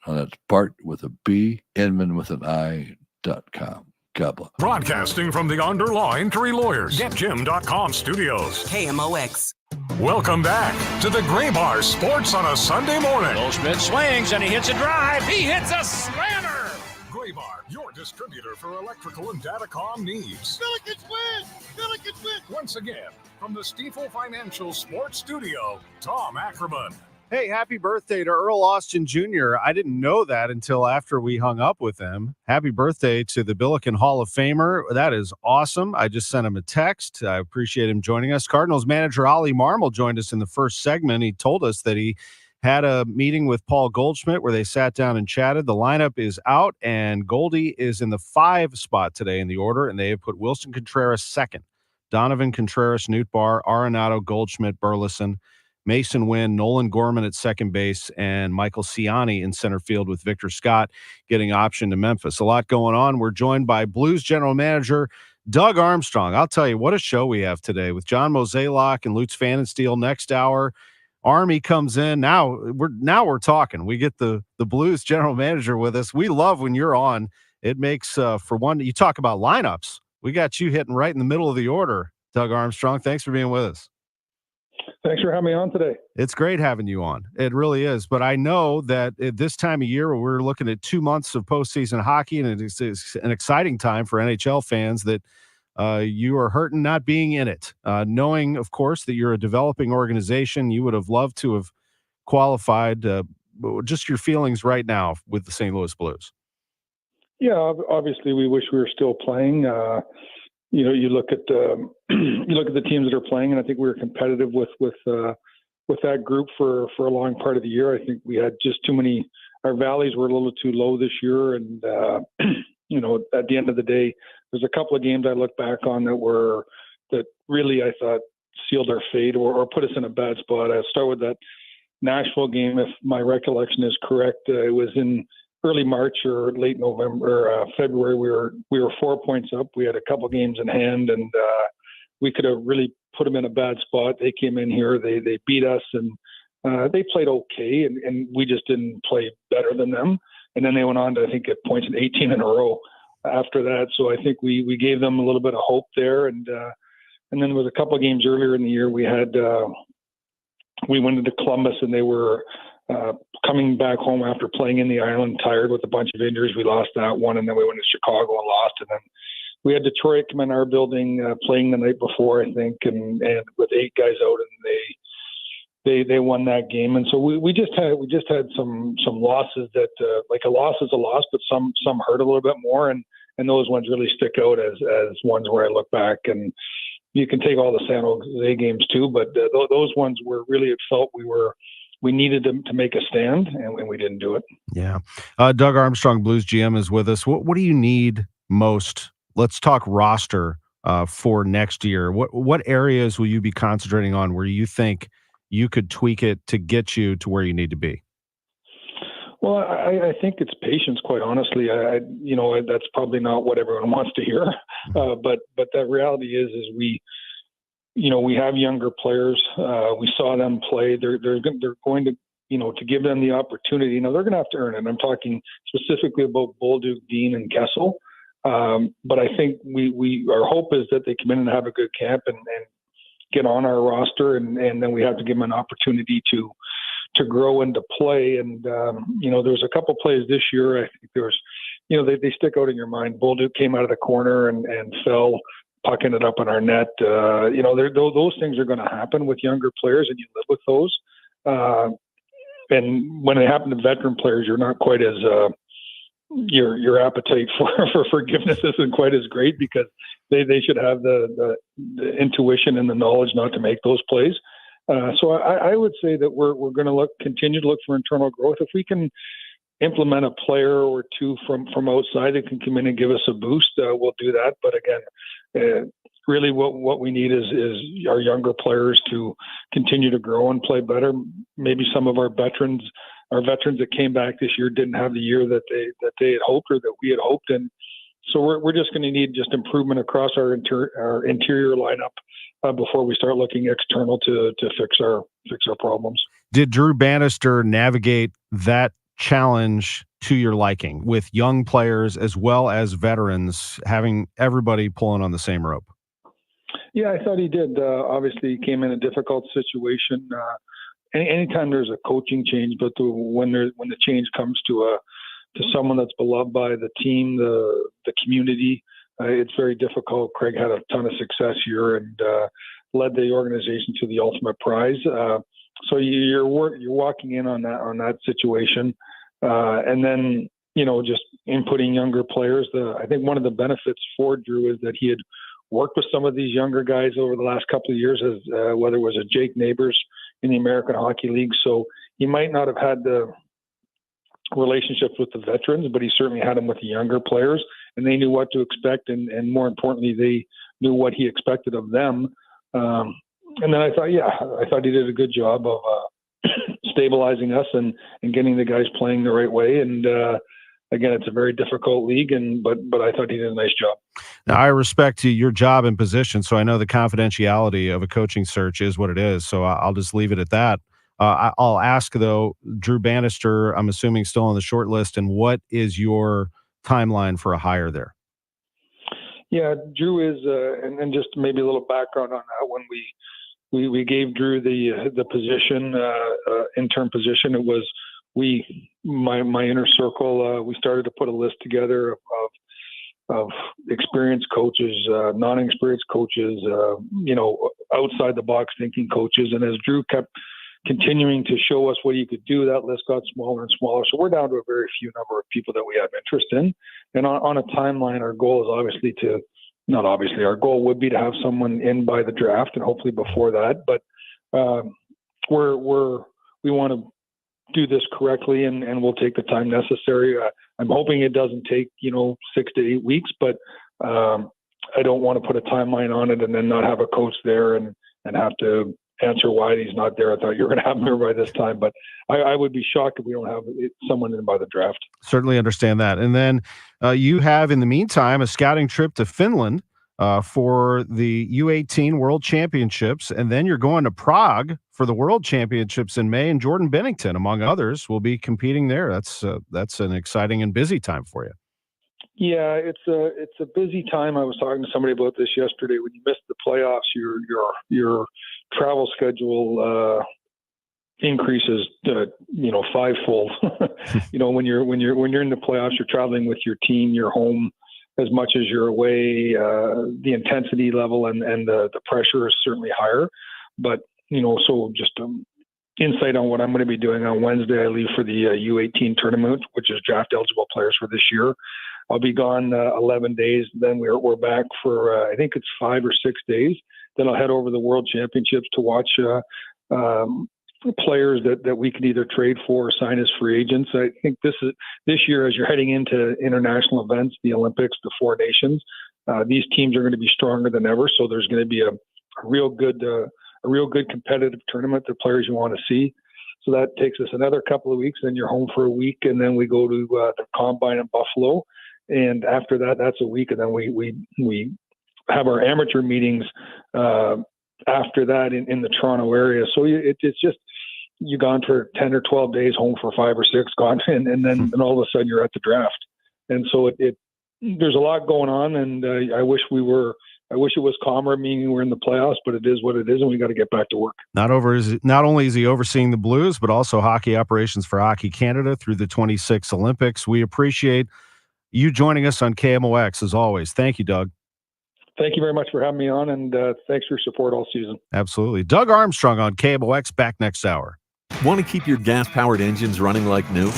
Now that's Bart with a B, Inman with an I.com. God bless. Broadcasting from the Onder Injury Lawyers, GetJim.com studios. KMOX. Welcome back to the Gray Bar Sports on a Sunday morning. Goldschmidt swings and he hits a drive. He hits a slammer. Gray Bar, your distributor for electrical and datacom needs. Billikens win! Billikens win! Once again, from the Stifel Financial Sports Studio, Tom Ackerman. Hey, happy birthday to Earl Austin Jr. I didn't know that until after we hung up with him. Happy birthday to the Billiken Hall of Famer. That is awesome. I just sent him a text. I appreciate him joining us. Cardinals manager Ollie Marmol joined us in the first segment. He told us that he had a meeting with Paul Goldschmidt where they sat down and chatted. The lineup is out, and Goldie is in the 5 spot today in the order, and they have put Wilson Contreras second. Donovan Contreras, Nootbaar, Arenado, Goldschmidt, Burleson, Mason Wynn, Nolan Gorman at second base, and Michael Ciani in center field with Victor Scott getting optioned to Memphis. A lot going on. We're joined by Blues general manager Doug Armstrong. I'll tell you, what a show we have today with John Mozeliak and Lutz Pfannenstiel next hour. Army comes in. Now we're talking. We get the Blues general manager with us. We love when you're on. It makes, for one, you talk about lineups. We got you hitting right in the middle of the order, Doug Armstrong. Thanks for being with us. Thanks for having me on today. It's great having you on. It really is. But I know that at this time of year, we're looking at 2 months of postseason hockey, and it's an exciting time for NHL fans that you are hurting not being in it. Knowing, of course, that you're a developing organization, you would have loved to have qualified. Just your feelings right now with the St. Louis Blues. Yeah, obviously we wish we were still playing. You look at the teams that are playing, and I think we were competitive with that group for a long part of the year. I think we had just too many. Our valleys were a little too low this year, and at the end of the day, there's a couple of games I look back on that really I thought sealed our fate or put us in a bad spot. I'll start with that Nashville game, if my recollection is correct. It was in early March or late November, February. We were 4 points up. We had a couple games in hand, and we could have really put them in a bad spot. They came in here, they beat us, and they played okay, and we just didn't play better than them. And then they went on to, I think, get points in 18 in a row after that. So I think we gave them a little bit of hope there. And then there was a couple of games earlier in the year we went into Columbus, and they were coming back home after playing in the island, tired with a bunch of injuries. We lost that one, and then we went to Chicago and lost. And then we had Detroit come in our building playing the night before, I think, and with 8 guys out, and they won that game. And so we just had some losses that like a loss is a loss, but some hurt a little bit more, and those ones really stick out as ones where I look back. And you can take all the San Jose games too, but those ones were really, it felt we needed them to make a stand, and we didn't do it. Yeah. Doug Armstrong, Blues GM, is with us. What do you need most? Let's talk roster for next year. What areas will you be concentrating on where you think you could tweak it to get you to where you need to be? Well, I think it's patience, quite honestly. That's probably not what everyone wants to hear, but the reality is we have younger players. We saw them play. They're going to, to give them the opportunity. They're going to have to earn it. I'm talking specifically about Bolduc, Dean, and Kessel. But I think our hope is that they come in and have a good camp and get on our roster, and then we have to give them an opportunity to grow and to play. And, there's a couple plays this year. I think there was, they stick out in your mind. Bolduc came out of the corner and fell, pucking it up on our net. Those things are going to happen with younger players, and you live with those. And when they happen to veteran players, you're not quite as, your appetite for forgiveness isn't quite as great, because they should have the intuition and the knowledge not to make those plays. So I would say that we're going to continue to look for internal growth. If we can implement a player or two from outside that can come in and give us a boost, we'll do that. But again, really what we need is our younger players to continue to grow and play better. Maybe some of our veterans that came back this year didn't have the year that they had hoped, or that we had hoped. And so we're just going to need just improvement across our interior lineup before we start looking external to fix our problems. Did Drew Bannister navigate that challenge to your liking, with young players as well as veterans, having everybody pulling on the same rope? Yeah, I thought he did. Obviously, he came in a difficult situation. Anytime there's a coaching change, but when the change comes to someone that's beloved by the team, the community, it's very difficult. Craig had a ton of success here and led the organization to the ultimate prize. So you're walking in on that situation, and then just inputting younger players. I think one of the benefits for Drew is that he had worked with some of these younger guys over the last couple of years, as whether it was a Jake Neighbors in the American Hockey League. So he might not have had the relationships with the veterans, but he certainly had them with the younger players, and they knew what to expect, and more importantly, they knew what he expected of them. And then I thought he did a good job of stabilizing us and getting the guys playing the right way. And again, it's a very difficult league, but I thought he did a nice job. Now, I respect your job and position, so I know the confidentiality of a coaching search is what it is. So I'll just leave it at that. I'll ask, though, Drew Bannister, I'm assuming still on the short list, and what is your timeline for a hire there? Yeah, Drew is, and just maybe a little background on that. When we gave Drew the position, interim position, it was my inner circle. We started to put a list together of experienced coaches, non-experienced coaches, outside the box thinking coaches. And as Drew kept continuing to show us what he could do, that list got smaller and smaller. So we're down to a very few number of people that we have interest in. And on a timeline, our goal is our goal would be to have someone in by the draft, and hopefully before that. But we want to do this correctly, and we'll take the time necessary. I'm hoping it doesn't take 6 to 8 weeks, but I don't want to put a timeline on it and then not have a coach there and have to answer why he's not there. I thought you were going to have him here by this time, but I would be shocked if we don't have someone in by the draft. Certainly understand that. And then you have, in the meantime, a scouting trip to Finland for the U18 World Championships, and then you're going to Prague for the World Championships in May, and Jordan Bennington, among others, will be competing there. That's an exciting and busy time for you. Yeah, it's a busy time. I was talking to somebody about this yesterday. When you miss the playoffs, your travel schedule increases fivefold. When you're in the playoffs, you're traveling with your team, you're home as much as you're away. The intensity level and the pressure is certainly higher. But so just insight on what I'm going to be doing on Wednesday. I leave for the U18 tournament, which is draft eligible players for this year. I'll be gone 11 days. Then we're back for I think it's 5 or 6 days. Then I'll head over to the World Championships to watch players that we can either trade for or sign as free agents. I think this year, as you're heading into international events, the Olympics, the Four Nations, these teams are going to be stronger than ever. So there's going to be a real good competitive tournament. The players you want to see. So that takes us another couple of weeks. Then you're home for a week, and then we go to the combine in Buffalo. And after that, that's a week, and then we have our amateur meetings after that in the Toronto area. So it's just, you're gone for 10 or 12 days, home for 5 or 6, gone, and then all of a sudden you're at the draft. And so there's a lot going on, and I wish it was calmer, meaning we're in the playoffs, but it is what it is, and we got to get back to work. Not only is he overseeing the Blues, but also hockey operations for Hockey Canada through the 26 Olympics. We appreciate you joining us on KMOX as always. Thank you, Doug. Thank you very much for having me on, and thanks for your support all season. Absolutely. Doug Armstrong on KMOX, back next hour. Want to keep your gas-powered engines running like new?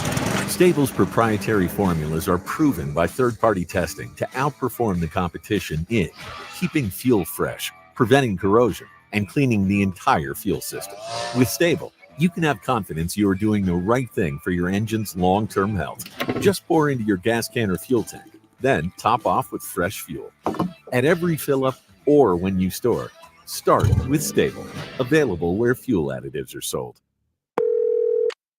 Stable's proprietary formulas are proven by third-party testing to outperform the competition in keeping fuel fresh, preventing corrosion, and cleaning the entire fuel system. With Stable, you can have confidence you are doing the right thing for your engine's long-term health. Just pour into your gas can or fuel tank, then top off with fresh fuel. At every fill-up or when you store, start with Stable. Available where fuel additives are sold.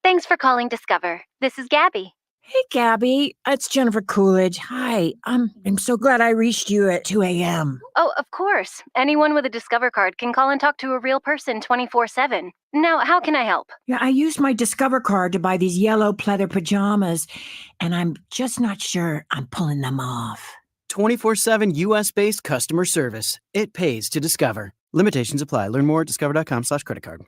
Thanks for calling Discover. This is Gabby. Hey, Gabby. It's Jennifer Coolidge. Hi. I'm so glad I reached you at 2 a.m. Oh, of course. Anyone with a Discover card can call and talk to a real person 24/7. Now, how can I help? Yeah, I used my Discover card to buy these yellow pleather pajamas, and I'm just not sure I'm pulling them off. 24/7 U.S.-based customer service. It pays to Discover. Limitations apply. Learn more at discover.com/credit card.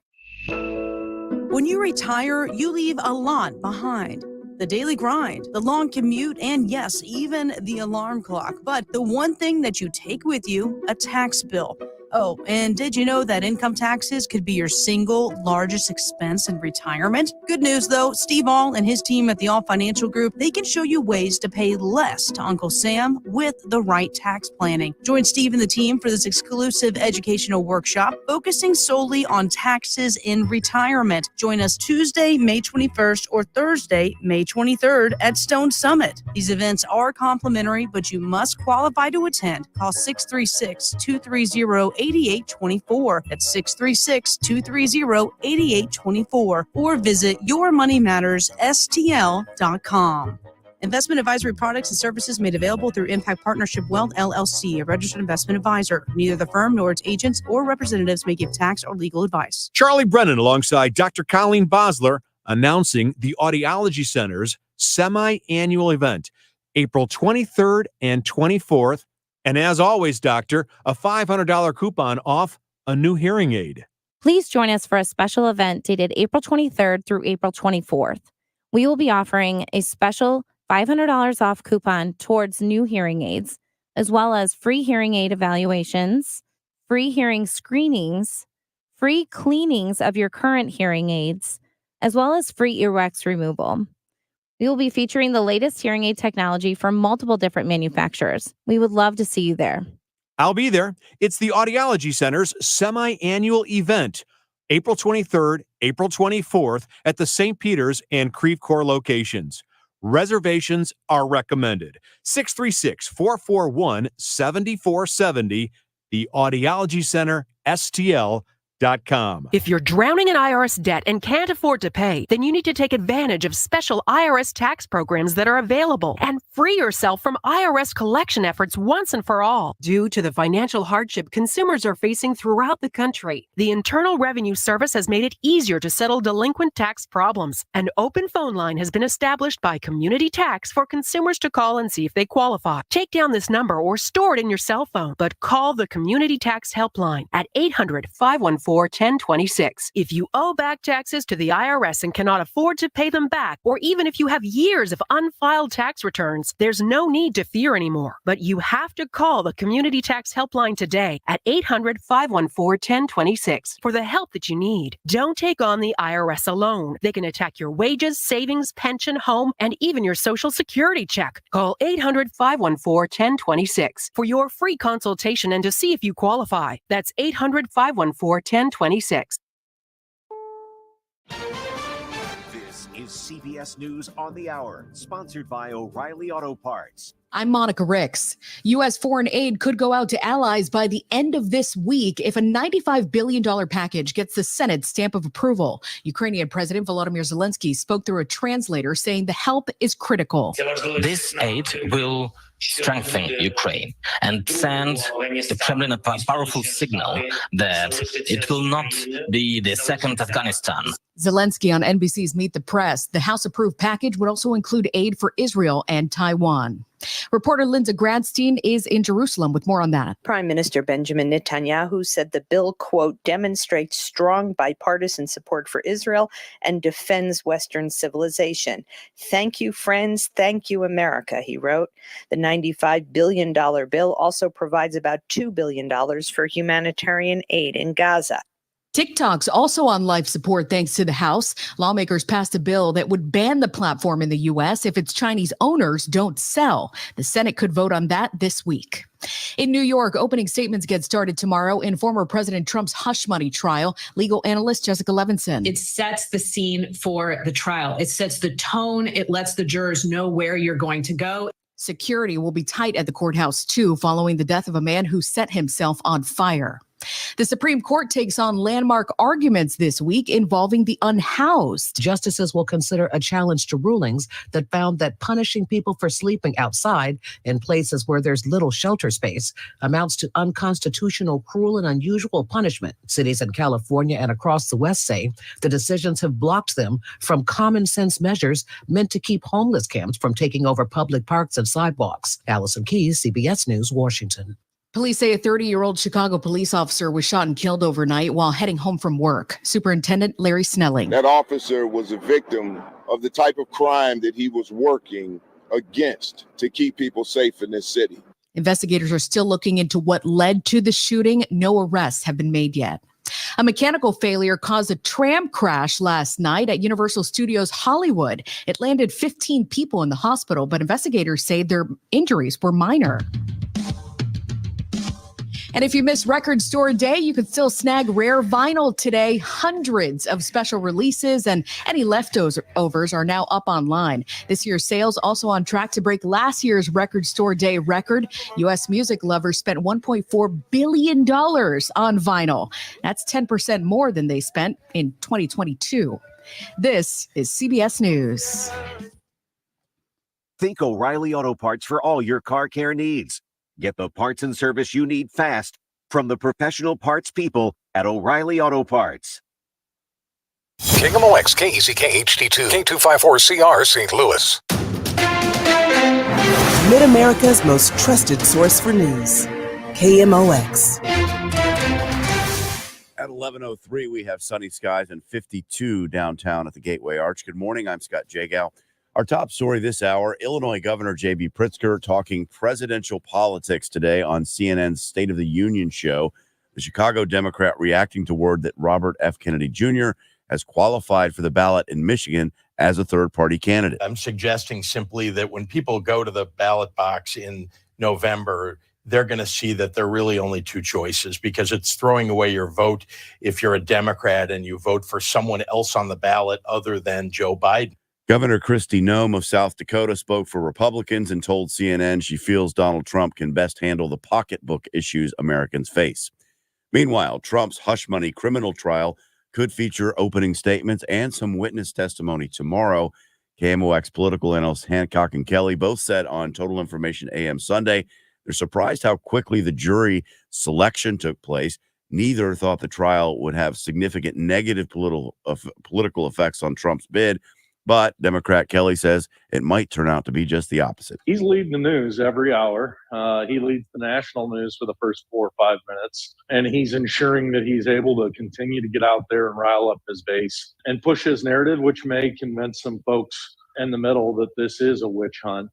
When you retire, you leave a lot behind. The daily grind, the long commute, and yes, even the alarm clock. But the one thing that you take with you, a tax bill. Oh, and did you know that income taxes could be your single largest expense in retirement? Good news, though. Steve All and his team at the All Financial Group, they can show you ways to pay less to Uncle Sam with the right tax planning. Join Steve and the team for this exclusive educational workshop focusing solely on taxes in retirement. Join us Tuesday, May 21st or Thursday, May 23rd at Stone Summit. These events are complimentary, but you must qualify to attend. Call 636-230-8824. That's 636-230-8824. Or visit yourmoneymattersstl.com. Investment advisory products and services made available through Impact Partnership Wealth, LLC, a registered investment advisor. Neither the firm nor its agents or representatives may give tax or legal advice. Charlie Brennan alongside Dr. Colleen Bosler announcing the Audiology Center's semi-annual event, April 23rd and 24th. And as always, Doctor, a $500 coupon off a new hearing aid. Please join us for a special event dated April 23rd through April 24th. We will be offering a special $500 off coupon towards new hearing aids, as well as free hearing aid evaluations, free hearing screenings, free cleanings of your current hearing aids, as well as free earwax removal. We will be featuring the latest hearing aid technology from multiple different manufacturers. We would love to see you there. I'll be there. It's the Audiology Center's semi-annual event, April 23rd, April 24th at the St. Peter's and Creve Coeur locations. Reservations are recommended. 636-441-7470, the Audiology Center, STL.com. If you're drowning in IRS debt and can't afford to pay, then you need to take advantage of special IRS tax programs that are available and free yourself from IRS collection efforts once and for all. Due to the financial hardship consumers are facing throughout the country, the Internal Revenue Service has made it easier to settle delinquent tax problems. An open phone line has been established by Community Tax for consumers to call and see if they qualify. Take down this number or store it in your cell phone, but call the Community Tax Helpline at 800-514-1026. If you owe back taxes to the IRS and cannot afford to pay them back, or even if you have years of unfiled tax returns, there's no need to fear anymore. But you have to call the Community Tax Helpline today at 800-514-1026 for the help that you need. Don't take on the IRS alone. They can attack your wages, savings, pension, home, and even your Social Security check. Call 800-514-1026 for your free consultation and to see if you qualify. That's 800-514-1026. This is CBS News on the Hour, sponsored by O'Reilly Auto Parts. I'm Monica Ricks. U.S. foreign aid could go out to allies by the end of this week if a $95 billion package gets the Senate's stamp of approval. Ukrainian President Volodymyr Zelensky spoke through a translator saying the help is critical. This aid will strengthen Ukraine and send the Kremlin a powerful signal that it will not be the second Afghanistan. Zelensky on NBC's Meet the Press. The House-approved package would also include aid for Israel and Taiwan. Reporter Linda Gradstein is in Jerusalem with more on that. Prime Minister Benjamin Netanyahu said the bill, quote, demonstrates strong bipartisan support for Israel and defends Western civilization. Thank you, friends. Thank you, America, he wrote. The $95 billion bill also provides about $2 billion for humanitarian aid in Gaza. TikTok's also on life support thanks to the House. Lawmakers passed a bill that would ban the platform in the U.S. if its Chinese owners don't sell. The Senate could vote on that this week. In New York, opening statements get started tomorrow in former President Trump's hush money trial. Legal analyst Jessica Levinson. It sets the scene for the trial. It sets the tone. It lets the jurors know where you're going to go. Security will be tight at the courthouse, too, following the death of a man who set himself on fire. The Supreme Court takes on landmark arguments this week involving the unhoused. Justices will consider a challenge to rulings that found that punishing people for sleeping outside in places where there's little shelter space amounts to unconstitutional, cruel, and unusual punishment. Cities in California and across the West say the decisions have blocked them from common sense measures meant to keep homeless camps from taking over public parks and sidewalks. Allison Keyes, CBS News, Washington. Police say a 30-year-old Chicago police officer was shot and killed overnight while heading home from work. Superintendent Larry Snelling. That officer was a victim of the type of crime that he was working against to keep people safe in this city. Investigators are still looking into what led to the shooting. No arrests have been made yet. A mechanical failure caused a tram crash last night at Universal Studios Hollywood. It landed 15 people in the hospital, but investigators say their injuries were minor. And if you missed Record Store Day, you can still snag rare vinyl today. Hundreds of special releases and any leftovers are now up online. This year's sales also on track to break last year's Record Store Day record. U.S. music lovers spent $1.4 billion on vinyl. That's 10% more than they spent in 2022. This is CBS News. Think O'Reilly Auto Parts for all your car care needs. Get the parts and service you need fast from the professional parts people at O'Reilly Auto Parts. KMOX, KECK HD2, K254CR, St. Louis. Mid-America's most trusted source for news. KMOX. At 11:03, we have sunny skies and 52 downtown at the Gateway Arch. Good morning. I'm Scott Jagow. Our top story this hour, Illinois Governor J.B. Pritzker talking presidential politics today on CNN's State of the Union show. The Chicago Democrat reacting to word that Robert F. Kennedy Jr. has qualified for the ballot in Michigan as a third-party candidate. I'm suggesting simply that when people go to the ballot box in November, they're going to see that there are really only two choices, because it's throwing away your vote if you're a Democrat and you vote for someone else on the ballot other than Joe Biden. Governor Kristi Noem of South Dakota spoke for Republicans and told CNN she feels Donald Trump can best handle the pocketbook issues Americans face. Meanwhile, Trump's hush money criminal trial could feature opening statements and some witness testimony tomorrow. KMOX political analysts Hancock and Kelly both said on Total Information AM Sunday they're surprised how quickly the jury selection took place. Neither thought the trial would have significant negative political effects on Trump's bid. But Democrat Kelly says it might turn out to be just the opposite. He's leading the news every hour. He leads the national news for the first 4 or 5 minutes, and he's ensuring that he's able to continue to get out there and rile up his base and push his narrative, which may convince some folks in the middle that this is a witch hunt.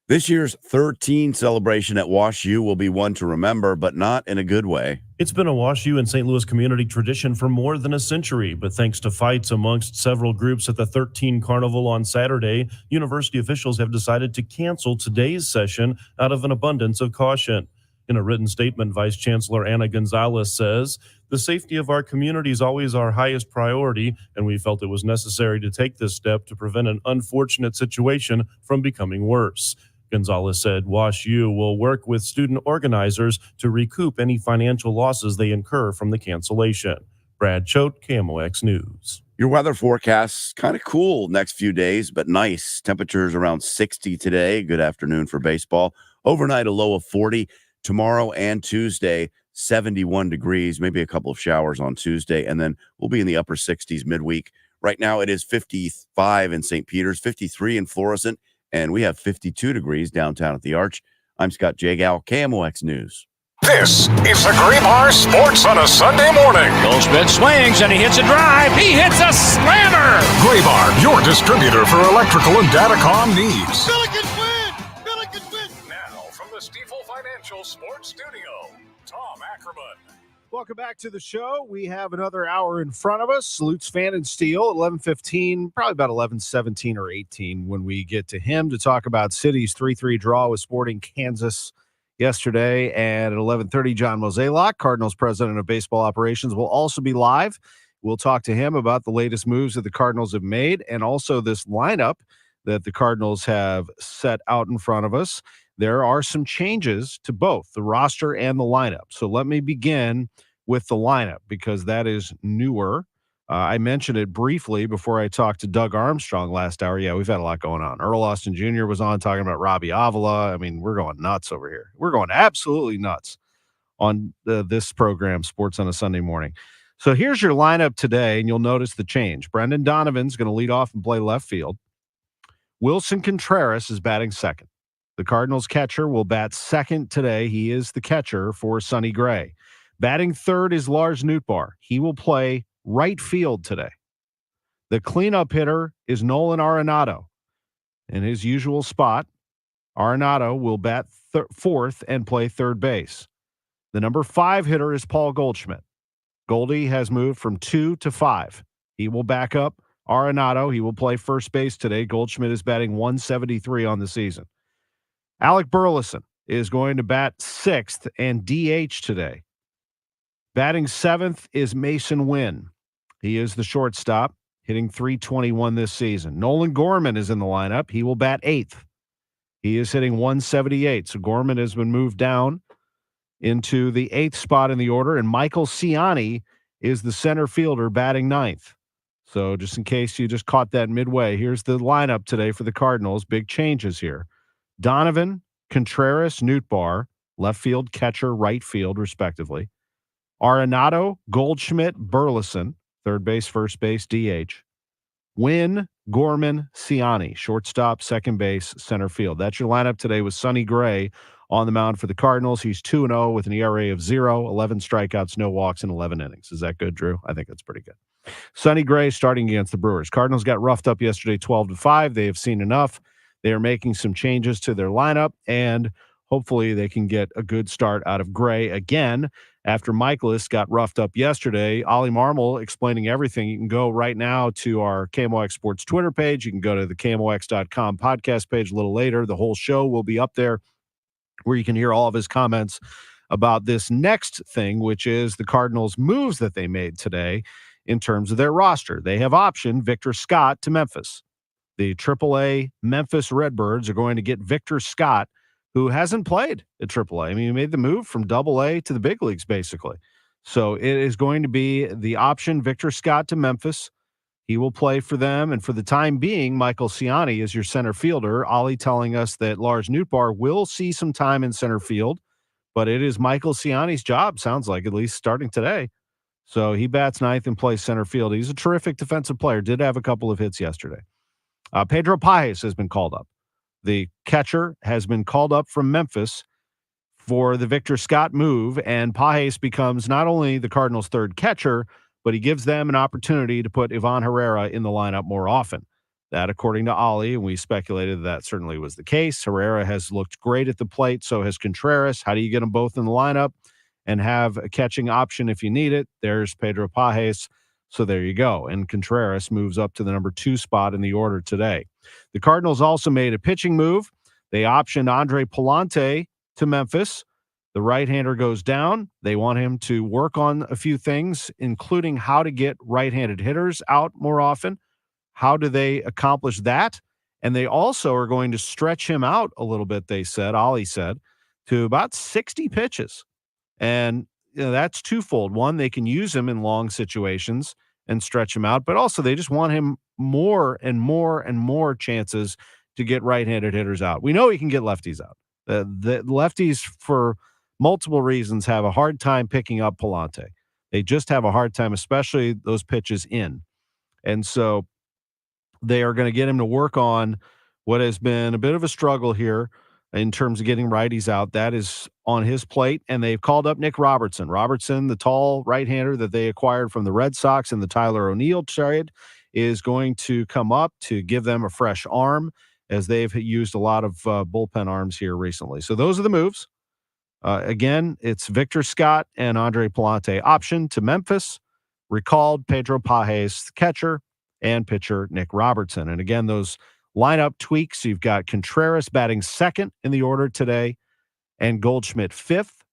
This year's 13 celebration at Wash U will be one to remember, but not in a good way. It's been a Wash U and St. Louis community tradition for more than a century, but thanks to fights amongst several groups at the 13 Carnival on Saturday, university officials have decided to cancel today's session out of an abundance of caution. In a written statement, Vice Chancellor Ana Gonzalez says, "The safety of our community is always our highest priority, and we felt it was necessary to take this step to prevent an unfortunate situation from becoming worse." Gonzalez said Wash U will work with student organizers to recoup any financial losses they incur from the cancellation. Brad Choate, KMOX News. Your weather forecast kind of cool next few days, but nice. Temperatures around 60 today. Good afternoon for baseball. Overnight, a low of 40. Tomorrow and Tuesday, 71 degrees, maybe a couple of showers on Tuesday, and then we'll be in the upper 60s midweek. Right now, it is 55 in St. Peter's, 53 in Florissant, and we have 52 degrees downtown at the Arch. I'm Scott Jagal, KMOX News. This is the Graybar Sports on a Sunday morning. Goldschmidt swings and he hits a drive. He hits a slammer. Graybar, your distributor for electrical and datacom needs. Billikens win! Billikens win! Now, from the Stifel Financial Sports Studio, Tom Ackerman. Welcome back to the show. We have another hour in front of us. Salutes Fan and Steel at 11:15, probably about 11:17 or 18 when we get to him to talk about City's 3-3 draw with Sporting Kansas yesterday. And at 11:30, John Mozeliak, Cardinals president of baseball operations, will also be live. We'll talk to him about the latest moves that the Cardinals have made and also this lineup that the Cardinals have set out in front of us. There are some changes to both the roster and the lineup. So let me begin with the lineup because that is newer. I mentioned it briefly before I talked to Doug Armstrong last hour. Yeah, we've had a lot going on. Earl Austin Jr. was on talking about Robbie Avila. I mean, we're going nuts over here. We're going absolutely nuts on this program, Sports on a Sunday Morning. So here's your lineup today, and you'll notice the change. Brendan Donovan's going to lead off and play left field. Wilson Contreras is batting second. The Cardinals catcher will bat second today. He is the catcher for Sonny Gray. Batting third is Lars Nootbaar. He will play right field today. The cleanup hitter is Nolan Arenado. In his usual spot, Arenado will bat fourth and play third base. The number 5 hitter is Paul Goldschmidt. Goldie has moved from 2 to 5. He will back up Arenado. He will play first base today. Goldschmidt is batting 173 on the season. Alec Burleson is going to bat 6th and DH today. Batting 7th is Mason Wynn. He is the shortstop, hitting .321 this season. Nolan Gorman is in the lineup. He will bat 8th. He is hitting 178. So Gorman has been moved down into the 8th spot in the order, and Michael Ciani is the center fielder batting 9th. So just in case you just caught that midway, here's the lineup today for the Cardinals. Big changes here. Donovan, Contreras, Nootbaar, left field, catcher, right field, respectively. Arenado, Goldschmidt, Burleson, third base, first base, DH. Wynn, Gorman, Ciani, shortstop, second base, center field. That's your lineup today with Sonny Gray on the mound for the Cardinals. He's 2-0 with an ERA of 0, 11 strikeouts, no walks, and 11 innings. Is that good, Drew? I think that's pretty good. Sonny Gray starting against the Brewers. Cardinals got roughed up yesterday 12-5. They have seen enough. They are making some changes to their lineup, and hopefully they can get a good start out of Gray again. After Michaelis got roughed up yesterday, Ollie Marmol explaining everything. You can go right now to our KMOX Sports Twitter page. You can go to the KMOX.com podcast page a little later. The whole show will be up there where you can hear all of his comments about this next thing, which is the Cardinals' moves that they made today in terms of their roster. They have optioned Victor Scott to Memphis. The AAA Memphis Redbirds are going to get Victor Scott, who hasn't played at AAA. I mean, he made the move from AA to the big leagues, basically. So it is going to be the option, Victor Scott to Memphis. He will play for them. And for the time being, Michael Ciani is your center fielder. Ollie telling us that Lars Nootbaar will see some time in center field, but it is Michael Ciani's job, sounds like, at least starting today. So he bats 9th and plays center field. He's a terrific defensive player. Did have a couple of hits yesterday. Pedro Pajes has been called up. The catcher has been called up from Memphis for the Victor Scott move, and Pajes becomes not only the Cardinals' third catcher, but he gives them an opportunity to put Ivan Herrera in the lineup more often. That, according to Ollie, and we speculated that certainly was the case. Herrera has looked great at the plate, so has Contreras. How do you get them both in the lineup and have a catching option if you need it? There's Pedro Pajes. So there you go. And Contreras moves up to the number 2 spot in the order today. The Cardinals also made a pitching move. They optioned Andre Palante to Memphis. The right-hander goes down. They want him to work on a few things, including how to get right-handed hitters out more often. How do they accomplish that? And they also are going to stretch him out a little bit, Ollie said, to about 60 pitches. And that's twofold. One, they can use him in long situations and stretch him out, but also they just want him more and more and more chances to get right-handed hitters out. We know he can get lefties out. The lefties, for multiple reasons, have a hard time picking up Palante. They just have a hard time, especially those pitches in. And so they are going to get him to work on what has been a bit of a struggle here in terms of getting righties out. That is on his plate, and they've called up Nick Robertson. Robertson, the tall right-hander that they acquired from the Red Sox in the Tyler O'Neill trade, is going to come up to give them a fresh arm, as they've used a lot of bullpen arms here recently. So those are the moves. Again, it's Victor Scott and Andre Palante option to Memphis. Recalled Pedro Pages, catcher, and pitcher Nick Robertson. And again, those lineup tweaks, you've got Contreras batting second in the order today, and Goldschmidt fifth,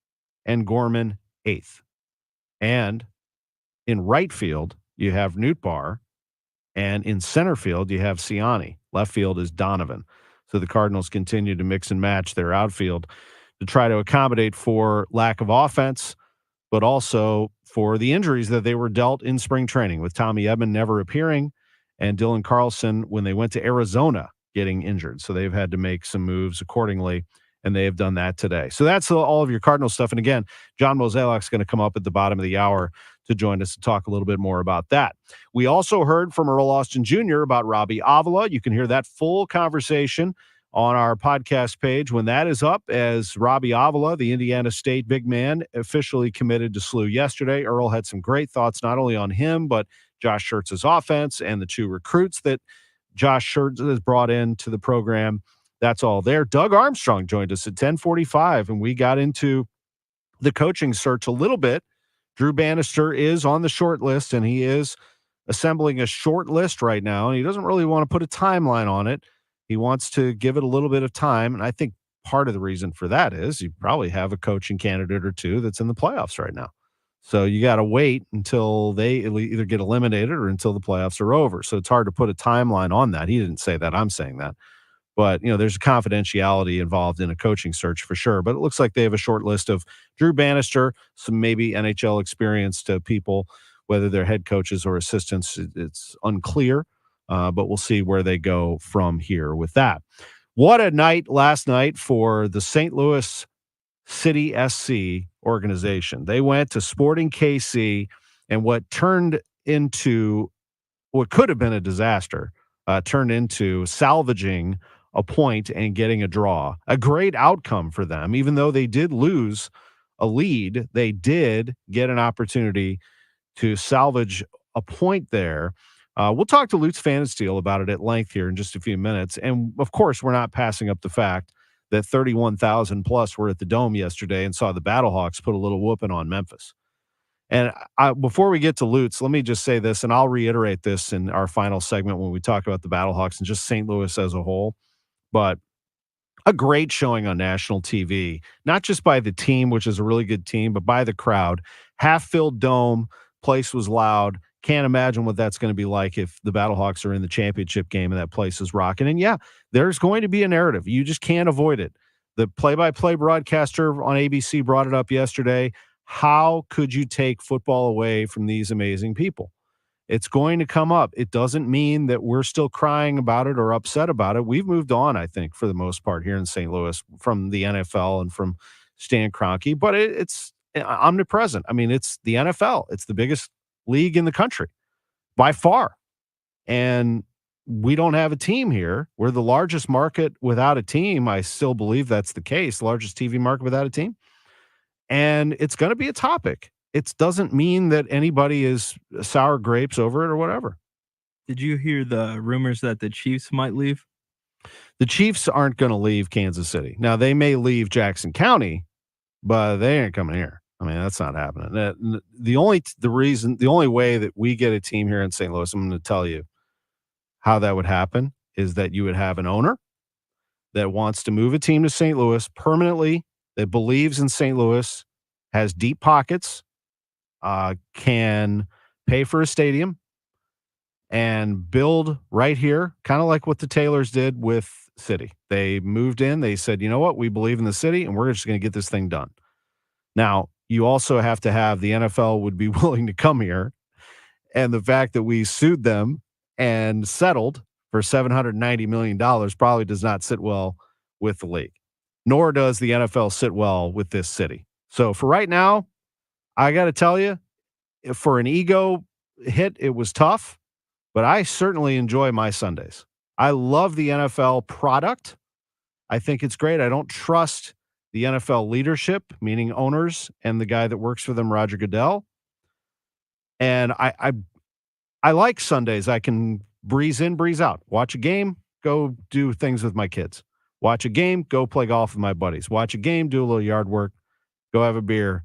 and Gorman eighth. And in right field, you have Nootbaar, and in center field, you have Ciani. Left field is Donovan. So the Cardinals continue to mix and match their outfield to try to accommodate for lack of offense, but also for the injuries that they were dealt in spring training, with Tommy Edman never appearing and Dylan Carlson, when they went to Arizona, getting injured. So they've had to make some moves accordingly, and they have done that today. So that's all of your Cardinal stuff. And again, John Mozeliak's going to come up at the bottom of the hour to join us to talk a little bit more about that. We also heard from Earl Austin Jr. about Robbie Avila. You can hear that full conversation on our podcast page when that is up, as Robbie Avila, the Indiana State big man, officially committed to SLU yesterday. Earl had some great thoughts, not only on him, but Josh Schertz's offense and the two recruits that Josh Schertz has brought into the program. That's all there. Doug Armstrong joined us at 10:45, and we got into the coaching search a little bit. Drew Bannister is on the short list, and he is assembling a short list right now, and he doesn't really want to put a timeline on it. He wants to give it a little bit of time, and I think part of the reason for that is you probably have a coaching candidate or two that's in the playoffs right now. So you got to wait until they either get eliminated or until the playoffs are over. So it's hard to put a timeline on that. He didn't say that. I'm saying that. But, there's a confidentiality involved in a coaching search for sure. But it looks like they have a short list of Drew Bannister, some maybe NHL experienced people, whether they're head coaches or assistants. It's unclear. But we'll see where they go from here with that. What a night last night for the St. Louis City SC organization. They went to Sporting KC, and what could have been a disaster turned into salvaging a point and getting a draw. A great outcome for them. Even though they did lose a lead, they did get an opportunity to salvage a point there. We'll talk to Lutz Pfannenstiel about it at length here in just a few minutes. And, of course, we're not passing up the fact that 31,000 plus were at the Dome yesterday and saw the Battlehawks put a little whooping on Memphis. And before we get to Lutz, let me just say this, and I'll reiterate this in our final segment when we talk about the Battlehawks and just St. Louis as a whole. But a great showing on national TV, not just by the team, which is a really good team, but by the crowd. Half-filled Dome, place was loud. Can't imagine what that's going to be like if the Battlehawks are in the championship game and that place is rocking. And yeah, there's going to be a narrative. You just can't avoid it. The play-by-play broadcaster on ABC brought it up yesterday. How could you take football away from these amazing people? It's going to come up. It doesn't mean that we're still crying about it or upset about it. We've moved on, I think, for the most part here in St. Louis from the NFL and from Stan Kroenke, but it's omnipresent. I mean, it's the NFL. It's the biggest league in the country by far. And we don't have a team here. We're the largest market without a team. I still believe that's the case. Largest TV market without a team. And it's going to be a topic. It doesn't mean that anybody is sour grapes over it or whatever. Did you hear the rumors that the Chiefs might leave? The Chiefs aren't going to leave Kansas City. Now, they may leave Jackson County, but they ain't coming here. I mean, that's not happening. The only way that we get a team here in St. Louis, I'm going to tell you how that would happen, is that you would have an owner that wants to move a team to St. Louis permanently, that believes in St. Louis, has deep pockets, can pay for a stadium, and build right here, kind of like what the Taylors did with City. They moved in. They said, you know what? We believe in the city, and we're just going to get this thing done. Now, you also have to have the NFL would be willing to come here. And the fact that we sued them and settled for $790 million probably does not sit well with the league, nor does the NFL sit well with this city. So for right now, I got to tell you, for an ego hit, it was tough, but I certainly enjoy my Sundays. I love the NFL product. I think it's great. I don't trust the NFL leadership, meaning owners and the guy that works for them, Roger Goodell. And I like Sundays. I can breeze in, breeze out. Watch a game, go do things with my kids. Watch a game, go play golf with my buddies. Watch a game, do a little yard work, go have a beer,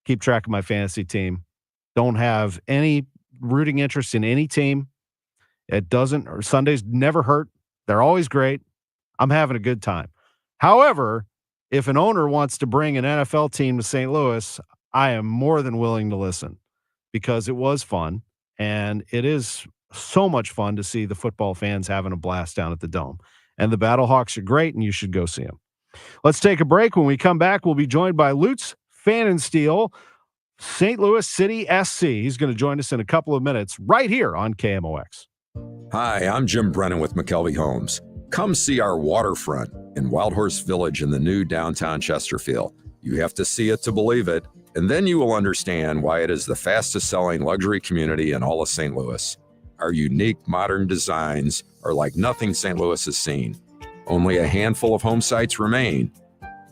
keep track of my fantasy team. Don't have any rooting interest in any team. It doesn't, or Sundays never hurt. They're always great. I'm having a good time. However, if an owner wants to bring an NFL team to St. Louis, I am more than willing to listen because it was fun. And it is so much fun to see the football fans having a blast down at the Dome. And the Battlehawks are great, and you should go see them. Let's take a break. When we come back, we'll be joined by Lutz Pfannenstiel, St. Louis City SC. He's going to join us in a couple of minutes right here on KMOX. Hi, I'm Jim Brennan with McKelvey Homes. Come see our waterfront in Wild Horse Village in the new downtown Chesterfield. You have to see it to believe it, and then you will understand why it is the fastest selling luxury community in all of St. Louis. Our unique modern designs are like nothing St. Louis has seen. Only a handful of home sites remain.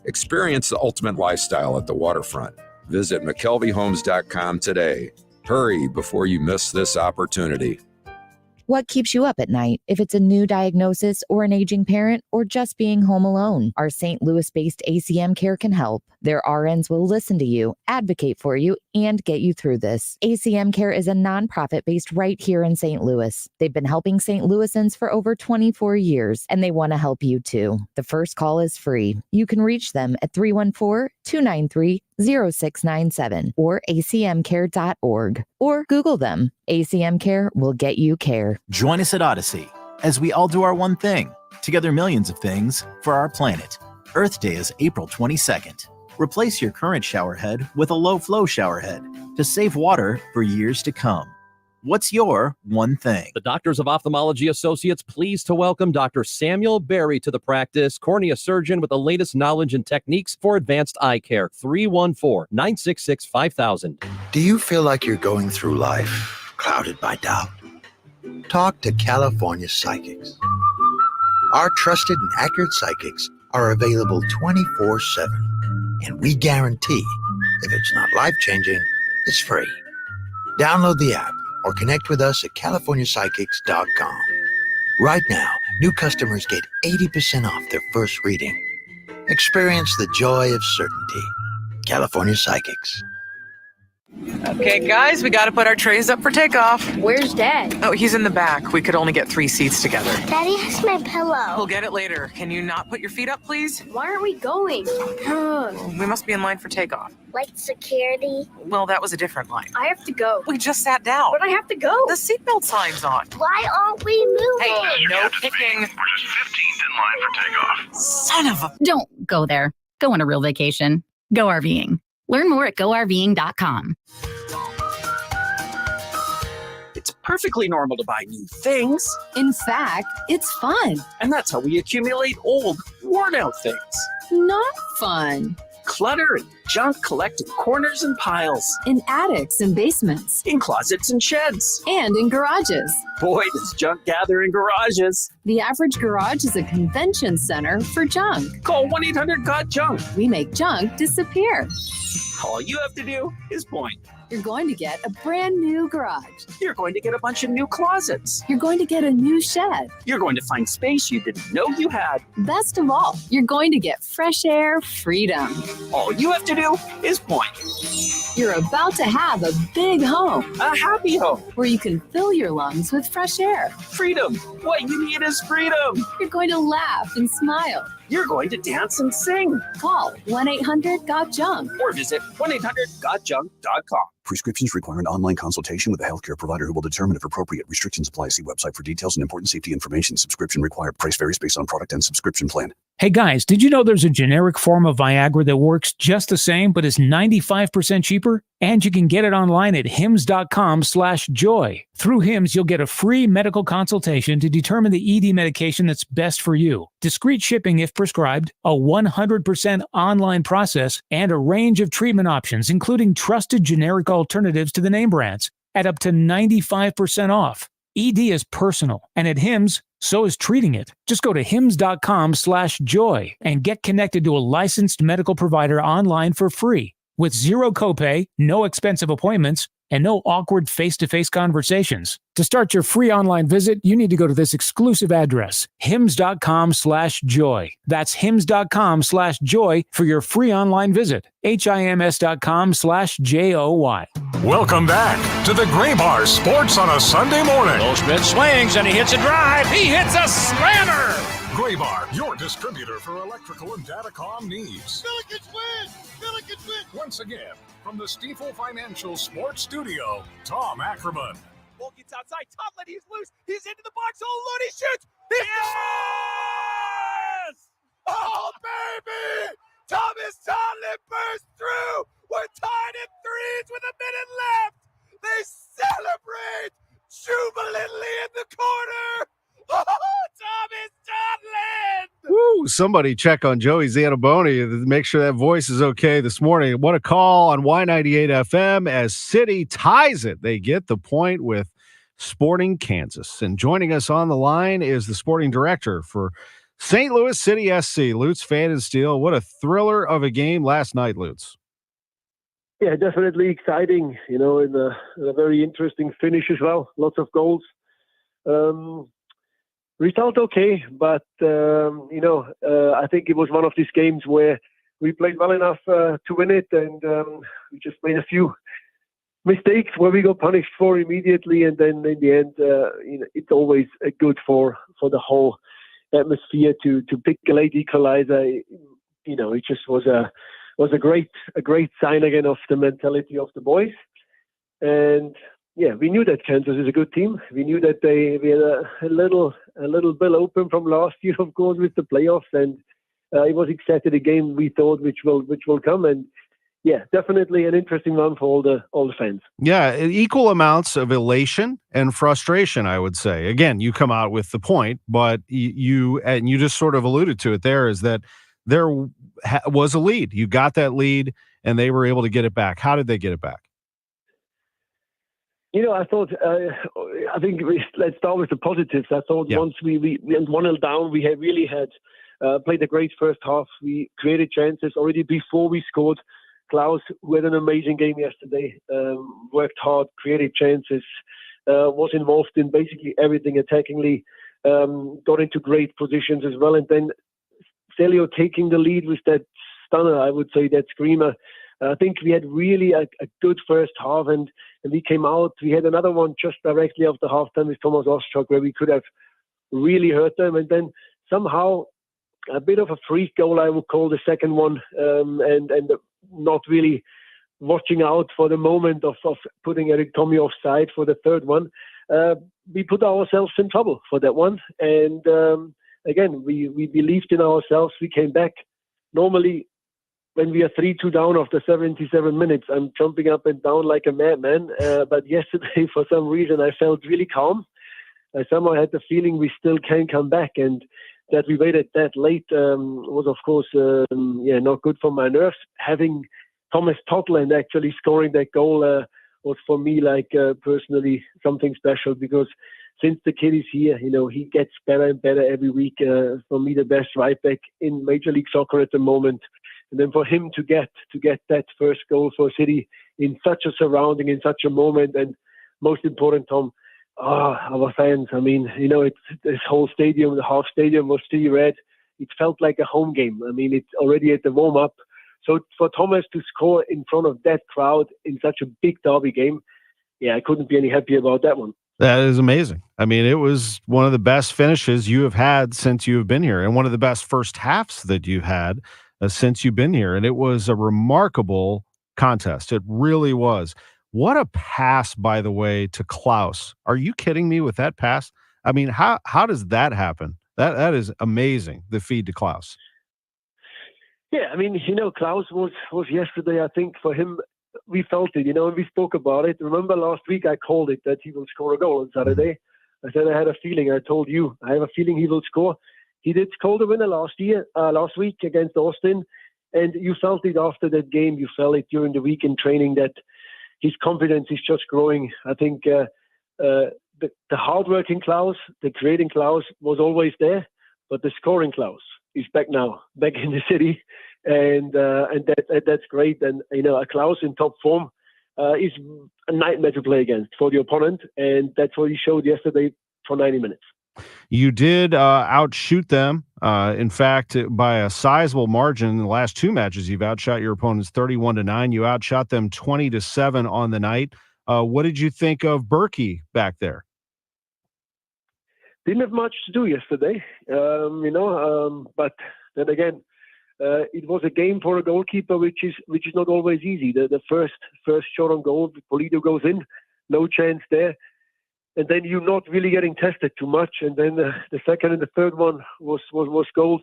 Experience the ultimate lifestyle at the waterfront. Visit McKelveyHomes.com today. Hurry before you miss this opportunity. What keeps you up at night? If it's a new diagnosis or an aging parent or just being home alone, our St. Louis-based ACM Care can help. Their RNs will listen to you, advocate for you, and get you through this. ACM Care is a nonprofit based right here in St. Louis. They've been helping St. Louisans for over 24 years, and they want to help you too. The first call is free. You can reach them at 314-293-0697 or acmcare.org or Google them. ACM Care will get you care. Join us at Odyssey as we all do our one thing, together millions of things for our planet. Earth Day is April 22nd. Replace your current shower head with a low-flow shower head to save water for years to come. What's your one thing? The Doctors of Ophthalmology Associates pleased to welcome Dr. Samuel Berry to the practice, cornea surgeon with the latest knowledge and techniques for advanced eye care. 314-966-5000. Do you feel like you're going through life clouded by doubt? Talk to California Psychics. Our trusted and accurate psychics are available 24/7, and we guarantee if it's not life-changing, it's free. Download the app or connect with us at CaliforniaPsychics.com. Right now, new customers get 80% off their first reading. Experience the joy of certainty. California Psychics. Okay, guys, we got to put our trays up for takeoff. Where's Dad? Oh, he's in the back. We could only get 3 seats together. Daddy has my pillow. We'll get it later. Can you not put your feet up, please? Why aren't we going? We must be in line for takeoff. Like security? Well, that was a different line. I have to go. We just sat down. But I have to go. The seatbelt sign's on. Why aren't we moving? Hey, no kicking. We're just 15th in line for takeoff. Son of a... Don't go there. Go on a real vacation. Go RVing. Learn more at GoRVing.com. It's perfectly normal to buy new things. In fact, it's fun. And that's how we accumulate old, worn-out things. Not fun. Clutter and junk collect in corners and piles. In attics and basements. In closets and sheds. And in garages. Boy, does junk gather in garages. The average garage is a convention center for junk. Call 1-800-GOT-JUNK. We make junk disappear. All you have to do is point. You're going to get a brand new garage. You're going to get a bunch of new closets. You're going to get a new shed. You're going to find space you didn't know you had. Best of all, you're going to get fresh air freedom. All you have to do is point. You're about to have a big home. A happy home. Where you can fill your lungs with fresh air. Freedom. What you need is freedom. You're going to laugh and smile. You're going to dance and sing. Call 1-800-GOT-JUNK. Or visit 1-800-GOTJUNK.com. Prescriptions require an online consultation with a healthcare provider who will determine if appropriate. Restrictions apply. See website for details and important safety information. Subscription required. Price varies based on product and subscription plan. Hey guys, did you know there's a generic form of Viagra that works just the same but is 95% cheaper? And you can get it online at hims.com/joy. Through Hims, you'll get a free medical consultation to determine the ED medication that's best for you, discreet shipping if prescribed, a 100% online process, and a range of treatment options, including trusted generic alternatives to the name brands, at up to 95% off. ED is personal, and at Hims, so is treating it. Just go to hims.com/joy and get connected to a licensed medical provider online for free with zero copay, no expensive appointments, and no awkward face-to-face conversations. To start your free online visit, you need to go to this exclusive address, hims.com/joy. That's hims.com/joy for your free online visit. HIMS.com/JOY. Welcome back to the Gray Bar Sports on a Sunday morning. Goldschmidt swings and he hits a drive. He hits a slammer. Gray Bar, your distributor for electrical and datacom needs. Billikens win! Billikens win! Once again, from the Stifel Financial Sports Studio, Tom Ackerman. Ball gets outside. Tomlin, he's loose. He's into the box. Oh, Lord, he shoots. Yes! Oh, baby! Thomas Tomlin burst through. We're tied at threes with a minute left. They celebrate jubilantly in the corner. Oh, Thomas Tomlin! Woo! Somebody check on Joey Zanaboni to make sure that voice is okay this morning. What a call on Y98 FM as City ties it. They get the point with Sporting Kansas. And joining us on the line is the sporting director for St. Louis City SC, Lutz Van and Steel. What a thriller of a game last night, Lutz. Yeah, definitely exciting, in a very interesting finish as well. Lots of goals. Result okay, but, I think it was one of these games where we played well enough to win it, and we just made a few mistakes where we got punished for immediately, and then in the end, it's always good for the whole atmosphere to pick a late equalizer. It just was a great sign again of the mentality of the boys. And yeah, we knew that Kansas is a good team. We knew that we had a little bill open from last year, of course, with the playoffs, and it was exactly the game we thought which will come. And yeah, definitely an interesting one for all the fans. Yeah, equal amounts of elation and frustration, I would say. Again, you come out with the point, but you just sort of alluded to it there, is that there was a lead. You got that lead, and they were able to get it back. How did they get it back? I thought, I think let's start with the positives. I thought once we went 1-0 down, we really had played a great first half. We created chances already before we scored. Klaus, who had an amazing game yesterday, worked hard, created chances, was involved in basically everything attackingly, got into great positions as well. And then Celio taking the lead with that stunner, I would say, that screamer. I think we had really a good first half, and we came out. We had another one just directly after halftime with Thomas Ostschok where we could have really hurt them. And then somehow a bit of a freak goal, I would call the second one, and not really watching out for the moment of putting Eric Tommy offside for the third one. We put ourselves in trouble for that one. And again, we believed in ourselves. We came back. Normally, when we are 3-2 down after 77 minutes, I'm jumping up and down like a madman. But yesterday, for some reason, I felt really calm. I somehow had the feeling we still can come back. And that we waited that late was, of course, not good for my nerves. Having Thomas Totland actually scoring that goal was for me, personally, something special, because since the kid is here, he gets better and better every week. For me, the best right back in Major League Soccer at the moment. And then for him to get that first goal for City in such a surrounding, in such a moment, and most important, Tom, our fans. I mean, it's this whole stadium, the half stadium was City red. It felt like a home game. I mean, it's already at the warm up. So for Thomas to score in front of that crowd in such a big derby game, I couldn't be any happier about that one. That is amazing. I mean, it was one of the best finishes you have had since you have been here, and one of the best first halves that you've had since you've been here. And it was a remarkable contest. It really was. What a pass, by the way, to Klaus. Are you kidding me with that pass? I mean, how does that happen? That is amazing, the feed to Klaus. Yeah, I mean, Klaus was yesterday, I think, for him, we felt it, and we spoke about it. Remember last week I called it that he will score a goal on Saturday. I said I had a feeling. I told you, I have a feeling he will score. He did score the winner last week against Austin, and you felt it after that game. You felt it during the week in training that his confidence is just growing. I think the hardworking Klaus, the creating Klaus was always there, but the scoring Klaus is back now, back in the city, and that's great. And a Klaus in top form is a nightmare to play against for the opponent, and that's what he showed yesterday for 90 minutes. You did outshoot them. In fact, by a sizable margin in the last two matches, you've outshot your opponents 31-9. You outshot them 20-7 on the night. What did you think of Berkey back there? Didn't have much to do yesterday, but then again, it was a game for a goalkeeper, which is not always easy. The first shot on goal, Polito goes in, no chance there. And then you're not really getting tested too much. And then the second and the third one was goals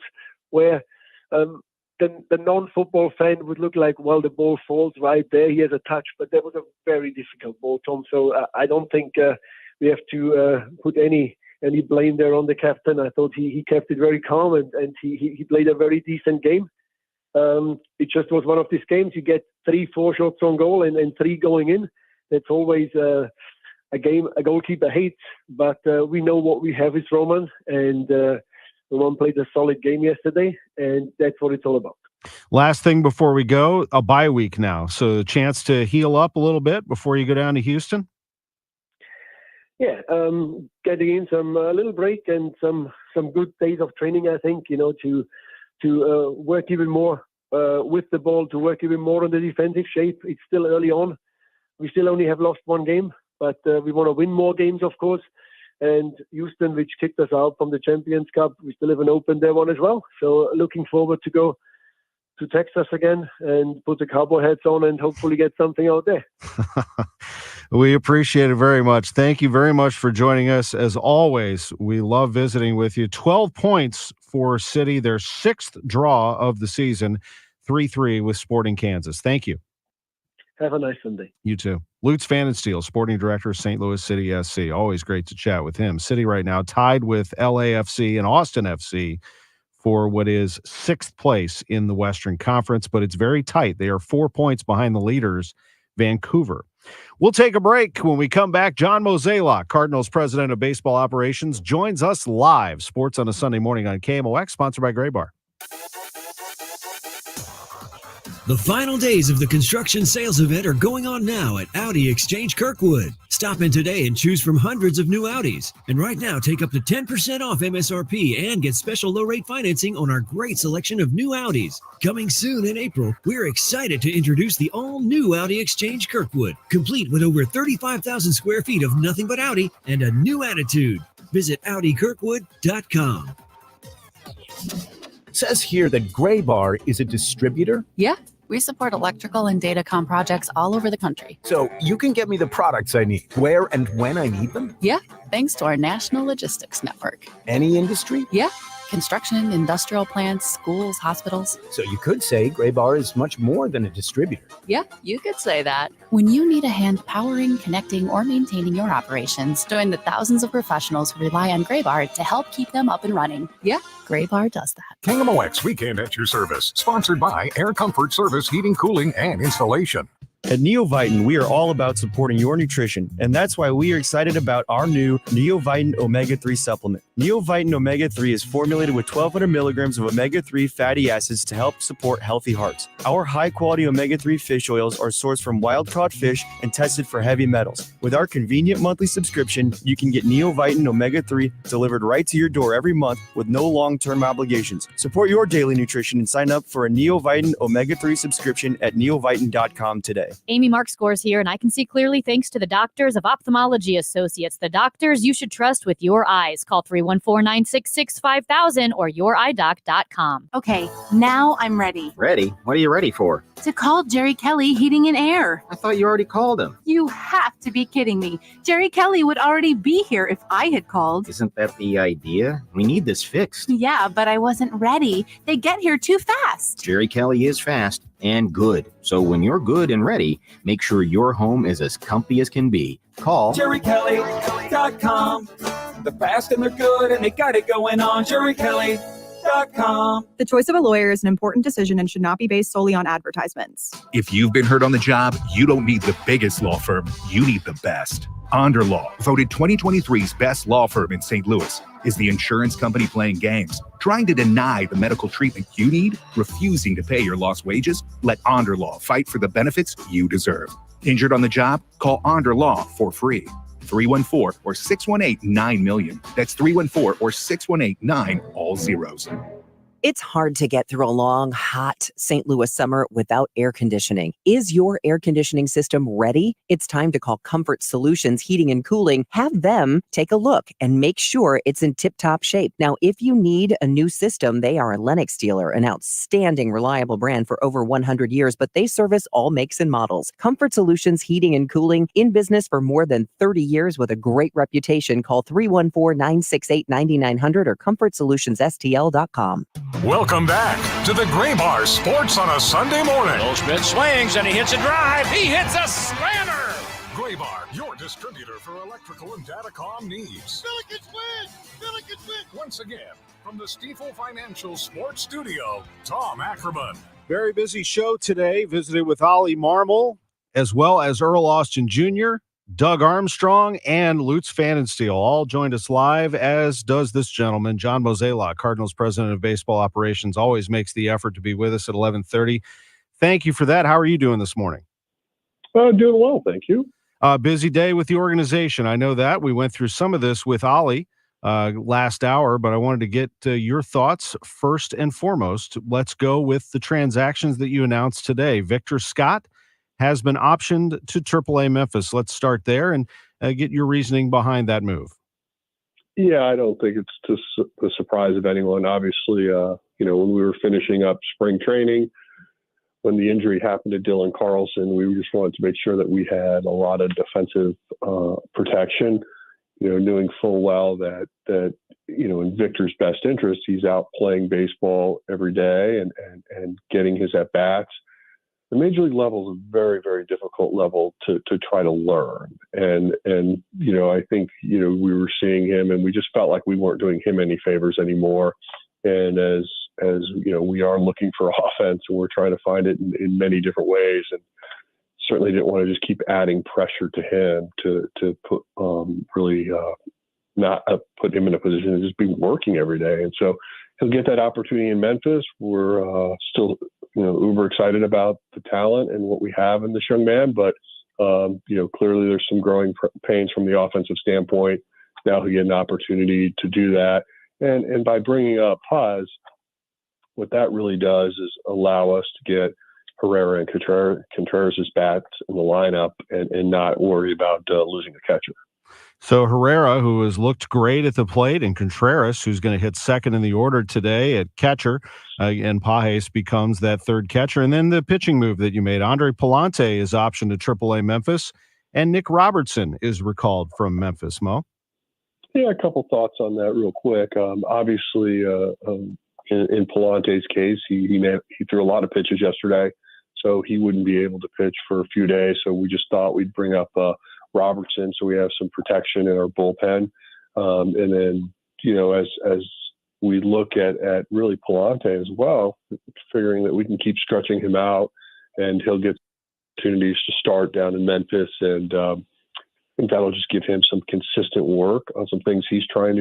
where the non-football fan would look like, well, the ball falls right there. He has a touch, but that was a very difficult ball, Tom. So I don't think we have to put any blame there on the captain. I thought he kept it very calm and he played a very decent game. It just was one of these games. You get 3-4 shots on goal and 3 going in. That's always a game a goalkeeper hates, but we know what we have is Roman, and Roman played a solid game yesterday, and that's what it's all about. Last thing before we go, a bye week now, so a chance to heal up a little bit before you go down to Houston? Yeah, getting in some little break and some good days of training, I think, to work even more with the ball, to work even more on the defensive shape. It's still early on. We still only have lost one game, but we want to win more games, of course. And Houston, which kicked us out from the Champions Cup, we still have an open there one as well. So looking forward to go to Texas again and put the cowboy hats on and hopefully get something out there. We appreciate it very much. Thank you very much for joining us. As always, we love visiting with you. 12 points for City, their 6th draw of the season, 3-3 with Sporting Kansas. Thank you. Have a nice Sunday. You too. Lutz Pfannenstiel, sporting director of St. Louis City SC. Always great to chat with him. City right now tied with LAFC and Austin FC for what is 6th place in the Western Conference, but it's very tight. They are 4 points behind the leaders, Vancouver. We'll take a break. When we come back, John Mozeliak, Cardinals president of baseball operations, joins us live. Sports on a Sunday morning on KMOX, sponsored by Gray Bar. The final days of the construction sales event are going on now at Audi Exchange Kirkwood. Stop in today and choose from hundreds of new Audis. And right now, take up to 10% off MSRP and get special low-rate financing on our great selection of new Audis. Coming soon in April, we're excited to introduce the all-new Audi Exchange Kirkwood, complete with over 35,000 square feet of nothing but Audi and a new attitude. Visit AudiKirkwood.com. Says here that Gray Bar is a distributor? Yeah. We support electrical and datacom projects all over the country. So you can get me the products I need, where and when I need them? Yeah, thanks to our national logistics network. Any industry? Yeah, construction, industrial plants, schools, hospitals. So you could say Gray Bar is much more than a distributor. Yeah, you could say that. When you need a hand powering, connecting, or maintaining your operations, join the thousands of professionals who rely on Gray Bar to help keep them up and running. Yeah, Gray Bar does that. KMOX Weekend at your service, sponsored by Air Comfort Service Heating, Cooling, and Installation. At NeoVitan, we are all about supporting your nutrition, and that's why we are excited about our new NeoVitan Omega-3 supplement. NeoVitan Omega-3 is formulated with 1,200 milligrams of omega-3 fatty acids to help support healthy hearts. Our high-quality omega-3 fish oils are sourced from wild-caught fish and tested for heavy metals. With our convenient monthly subscription, you can get NeoVitan Omega-3 delivered right to your door every month with no long-term obligations. Support your daily nutrition and sign up for a NeoVitan Omega-3 subscription at neovitan.com today. Amy Mark scores here, and I can see clearly thanks to the doctors of Ophthalmology Associates, the doctors you should trust with your eyes. Call 314-966-5000 or yourEyeDoc.com. Okay, now I'm ready. Ready? What are you ready for? To call Jerry Kelly Heating and Air. I thought you already called him. You have to be kidding me. Jerry Kelly would already be here if I had called. Isn't that the idea? We need this fixed. Yeah, but I wasn't ready. They get here too fast. Jerry Kelly is fast and good. So when you're good and ready, make sure your home is as comfy as can be. Call JerryKelly.com. They're fast and they're good and they got it going on. JerryKelly.com. The choice of a lawyer is an important decision and should not be based solely on advertisements. If you've been hurt on the job, you don't need the biggest law firm. You need the best. Onder Law, voted 2023's best law firm in St. Louis, is the insurance company playing games, trying to deny the medical treatment you need, refusing to pay your lost wages. Let Onder Law fight for the benefits you deserve. Injured on the job? Call Onder Law for free. 314 or 618-9-million. That's 314 or 618-9, all zeros. It's hard to get through a long, hot St. Louis summer without air conditioning. Is your air conditioning system ready? It's time to call Comfort Solutions Heating and Cooling. Have them take a look and make sure it's in tip-top shape. Now, if you need a new system, they are a Lennox dealer, an outstanding, reliable brand for over 100 years, but they service all makes and models. Comfort Solutions Heating and Cooling, in business for more than 30 years with a great reputation. Call 314-968-9900 or comfortsolutionsstl.com. Welcome back to the Gray Bar Sports on a Sunday morning. Goldschmidt swings and he hits a drive. He hits a slammer. Gray Bar, your distributor for electrical and datacom needs. Billikens win! Billikens win! Once again, from the Stifel Financial Sports Studio, Tom Ackerman. Very busy show today. Visited with Ollie Marmol, as well as Earl Austin Jr., Doug Armstrong, and Lutz Pfannenstiel all joined us live, as does this gentleman, John Mozeliak, Cardinals president of baseball operations, always makes the effort to be with us at 11:30. Thank you for that. How are you doing this morning? Doing well, thank you. Busy day with the organization. I know that. We went through some of this with Ollie last hour, but I wanted to get your thoughts first and foremost. Let's go with the transactions that you announced today. Victor Scott has been optioned to AAA Memphis. Let's start there and get your reasoning behind that move. Yeah, I don't think it's to the surprise of anyone. Obviously, when we were finishing up spring training, when the injury happened to Dylan Carlson, we just wanted to make sure that we had a lot of defensive protection, knowing full well that in Victor's best interest, he's out playing baseball every day and getting his at-bats. The major league level is a very, very difficult level to try to learn. And I think, we were seeing him and we just felt like we weren't doing him any favors anymore. And as we are looking for offense and we're trying to find it in many different ways, and certainly didn't want to just keep adding pressure to him to put not put him in a position to just be working every day. And so he'll get that opportunity in Memphis. We're still, uber excited about the talent and what we have in this young man, but clearly there's some growing pains from the offensive standpoint. Now he'll get an opportunity to do that. And by bringing up Paz, what that really does is allow us to get Herrera and Contreras' bats in the lineup and not worry about losing a catcher. So Herrera, who has looked great at the plate, and Contreras, who's going to hit second in the order today at catcher, and Pajes becomes that third catcher. And then the pitching move that you made, Andre Palante is optioned to AAA Memphis, and Nick Robertson is recalled from Memphis. Mo? Yeah, a couple thoughts on that real quick. Obviously, in Palante's case, he threw a lot of pitches yesterday, so he wouldn't be able to pitch for a few days. So we just thought we'd bring up Robertson so we have some protection in our bullpen. And then, as we look at really Palante as well, figuring that we can keep stretching him out and he'll get opportunities to start down in Memphis. And I think that'll just give him some consistent work on some things he's trying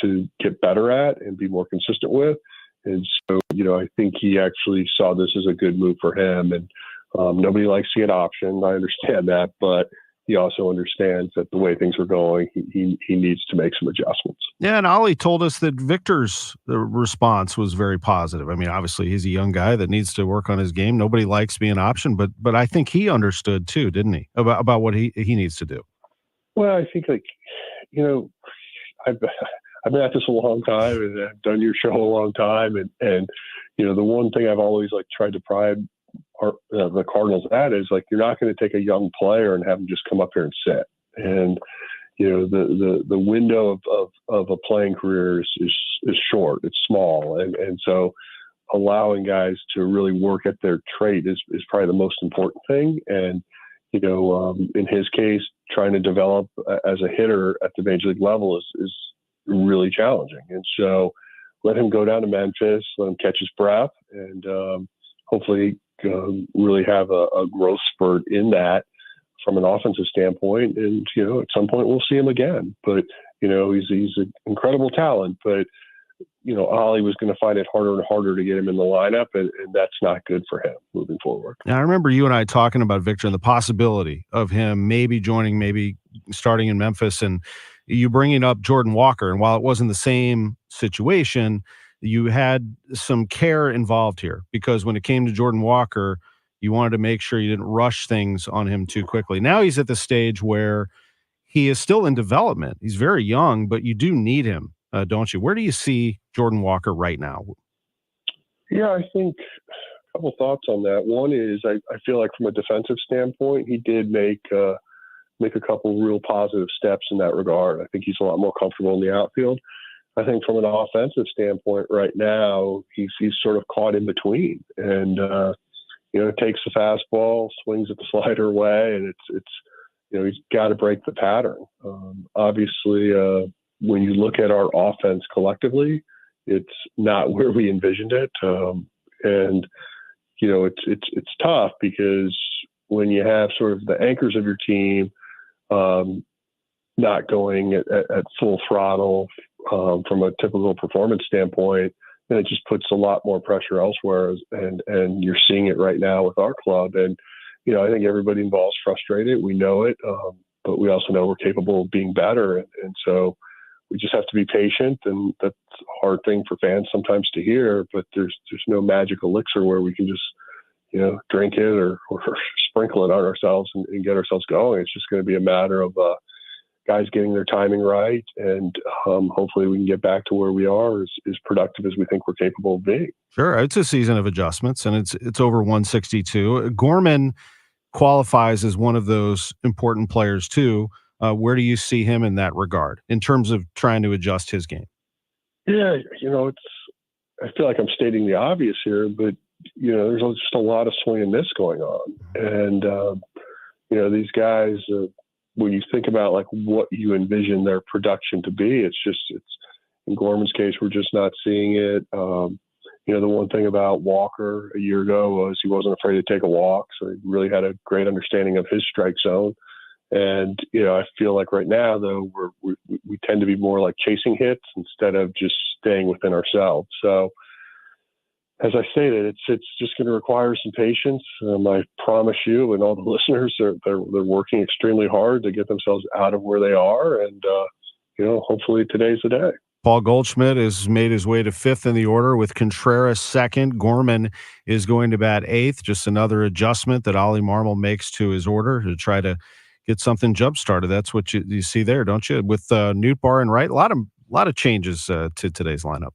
to get better at and be more consistent with. And so, I think he actually saw this as a good move for him. And nobody likes to get optioned. I understand that, but he also understands that the way things are going, he needs to make some adjustments. Yeah, and Ollie told us that Victor's response was very positive. I mean, obviously, he's a young guy that needs to work on his game. Nobody likes being an option, but I think he understood too, didn't he, about what he needs to do? Well, I think, I've been at this a long time, and I've done your show a long time, and the one thing I've always tried to pride the Cardinals at is you're not going to take a young player and have him just come up here and sit. And the window of a playing career is short, it's small, and so allowing guys to really work at their trait is probably the most important thing. And in his case, trying to develop as a hitter at the major league level is really challenging. And so let him go down to Memphis, let him catch his breath, and hopefully really have a growth spurt in that from an offensive standpoint. And, at some point we'll see him again. But, he's an incredible talent. But, Ollie was going to find it harder and harder to get him in the lineup, and that's not good for him moving forward. Now, I remember you and I talking about Victor and the possibility of him maybe starting in Memphis, and you bringing up Jordan Walker. And while it wasn't the same situation, you had some care involved here, because when it came to Jordan Walker, you wanted to make sure you didn't rush things on him too quickly. Now he's at the stage where he is still in development. He's very young, but you do need him, don't you? Where do you see Jordan Walker right now? Yeah, I think a couple thoughts on that. One is I feel like from a defensive standpoint, he did make a couple real positive steps in that regard. I think he's a lot more comfortable in the outfield. I think from an offensive standpoint right now, he's sort of caught in between, and takes the fastball, swings at the slider away, and it's he's got to break the pattern. Obviously, when you look at our offense collectively, it's not where we envisioned it, and it's tough because when you have sort of the anchors of your team not going at full throttle from a typical performance standpoint, then it just puts a lot more pressure elsewhere. And you're seeing it right now with our club. And, I think everybody involved is frustrated. We know it, but we also know we're capable of being better. And so we just have to be patient. And that's a hard thing for fans sometimes to hear, but there's no magic elixir where we can just, drink it or sprinkle it on ourselves and get ourselves going. It's just going to be a matter of guys getting their timing right, and hopefully we can get back to where we are as productive as we think we're capable of being. Sure, it's a season of adjustments, and it's over 162. Gorman qualifies as one of those important players too. Where do you see him in that regard in terms of trying to adjust his game? Yeah, I feel like I'm stating the obvious here, but there's just a lot of swing and miss going on, and these guys. When you think about what you envision their production to be, it's in Gorman's case, we're just not seeing it. The one thing about Walker a year ago was he wasn't afraid to take a walk. So he really had a great understanding of his strike zone. And, I feel like right now, though, we tend to be more like chasing hits instead of just staying within ourselves. So, as I stated, it's just going to require some patience. I promise you, and all the listeners, they're working extremely hard to get themselves out of where they are, and hopefully today's the day. Paul Goldschmidt has made his way to 5th in the order with Contreras 2nd. Gorman is going to bat 8th. Just another adjustment that Ollie Marmol makes to his order to try to get something jump started. That's what you see there, don't you? With Nootbaar and Wright, a lot of changes to today's lineup.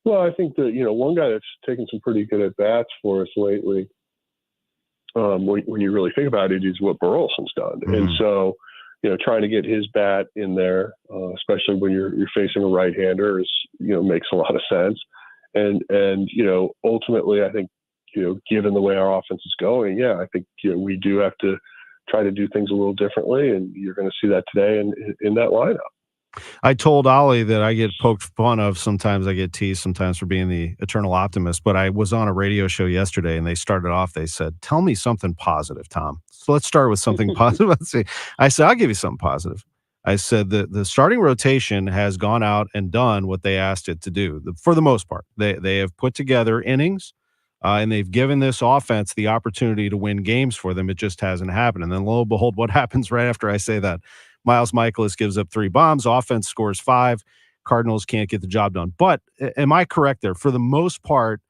Well, I think that, one guy that's taken some pretty good at-bats for us lately, when you really think about it, is what Burleson's done. Mm-hmm. And so, trying to get his bat in there, especially when you're facing a right-hander, makes a lot of sense. And ultimately, I think, given the way our offense is going, I think, we do have to try to do things a little differently, and you're going to see that today in that lineup. I told Ollie that I get poked fun of. Sometimes I get teased sometimes for being the eternal optimist, but I was on a radio show yesterday and they started off, they said, tell me something positive, Tom. So let's start with something positive. Let's see. I said, I'll give you something positive. I said the starting rotation has gone out and done what they asked it to do for the most part. They have put together innings. and they've given this offense the opportunity to win games for them. It just hasn't happened. And then lo and behold, what happens right after I say that? Miles Michaelis gives up 3 bombs. Offense scores 5. Cardinals can't get the job done. But am I correct there? For the most part,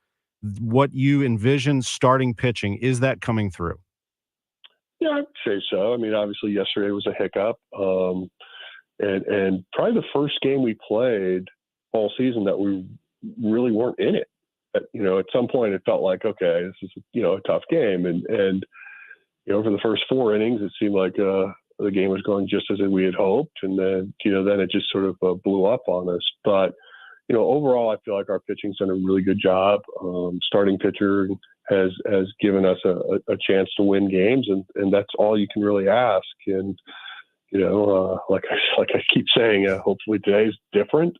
what you envision starting pitching, is that coming through? Yeah, I'd say so. I mean, obviously yesterday was a hiccup. And probably the first game we played all season that we really weren't in it. At some point it felt like, okay, this is, a tough game. And for the first 4 innings, it seemed like the game was going just as we had hoped. And then, then it just sort of blew up on us. But, overall, I feel like our pitching's done a really good job. Starting pitcher has given us a chance to win games, and that's all you can really ask. And, like I keep saying, hopefully today's different.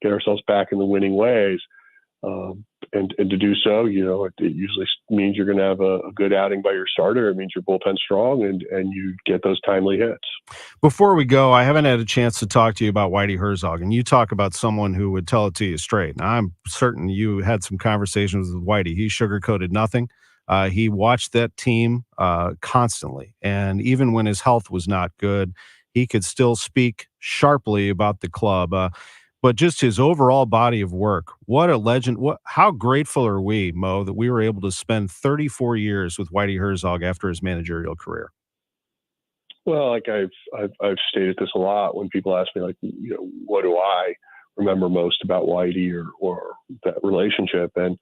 Get ourselves back in the winning ways. And to do so, it usually means you're going to have a good outing by your starter. It means your bullpen's strong and you get those timely hits. Before we go, I haven't had a chance to talk to you about Whitey Herzog, and you talk about someone who would tell it to you straight. Now, I'm certain you had some conversations with Whitey. He sugarcoated nothing. He watched that team constantly, and even when his health was not good, he could still speak sharply about the club. But just his overall body of work, what a legend. How grateful are we, Mo, that we were able to spend 34 years with Whitey Herzog after his managerial career? Well, like I've stated this a lot when people ask me, like, what do I remember most about Whitey or that relationship? And,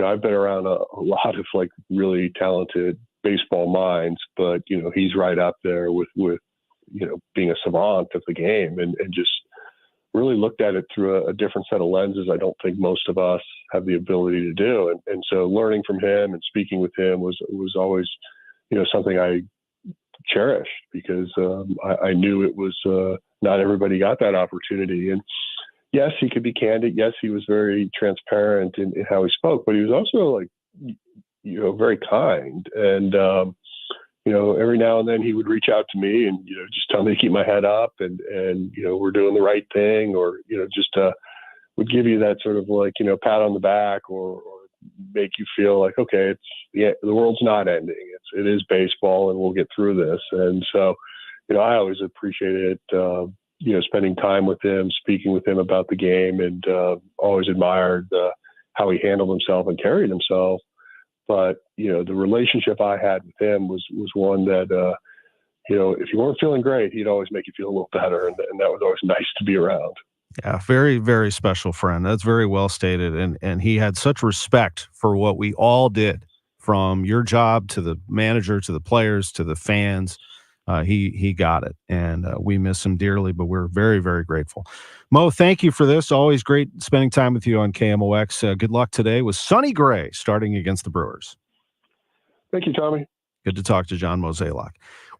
I've been around a lot of like really talented baseball minds, but, he's right up there with being a savant of the game and just really looked at it through a different set of lenses. I don't think most of us have the ability to do. And so learning from him and speaking with him was always, something I cherished because I knew it was not everybody got that opportunity. And yes, he could be candid. Yes, he was very transparent in how he spoke, but he was also like, very kind. And, every now and then he would reach out to me and, just tell me to keep my head up and we're doing the right thing or, just would give you that sort of like, pat on the back or make you feel like, okay, the world's not ending. It is baseball and we'll get through this. And so, I always appreciated, spending time with him, speaking with him about the game and always admired how he handled himself and carried himself. But, the relationship I had with him was one that, if you weren't feeling great, he'd always make you feel a little better. And that was always nice to be around. Yeah, very, very special friend. That's very well stated. And he had such respect for what we all did, from your job to the manager, to the players, to the fans. He got it. And we miss him dearly, but we're very, very grateful. Mo, thank you for this. Always great spending time with you on KMOX. Good luck today with Sonny Gray starting against the Brewers. Thank you, Tommy. Good to talk to John Mozeliak.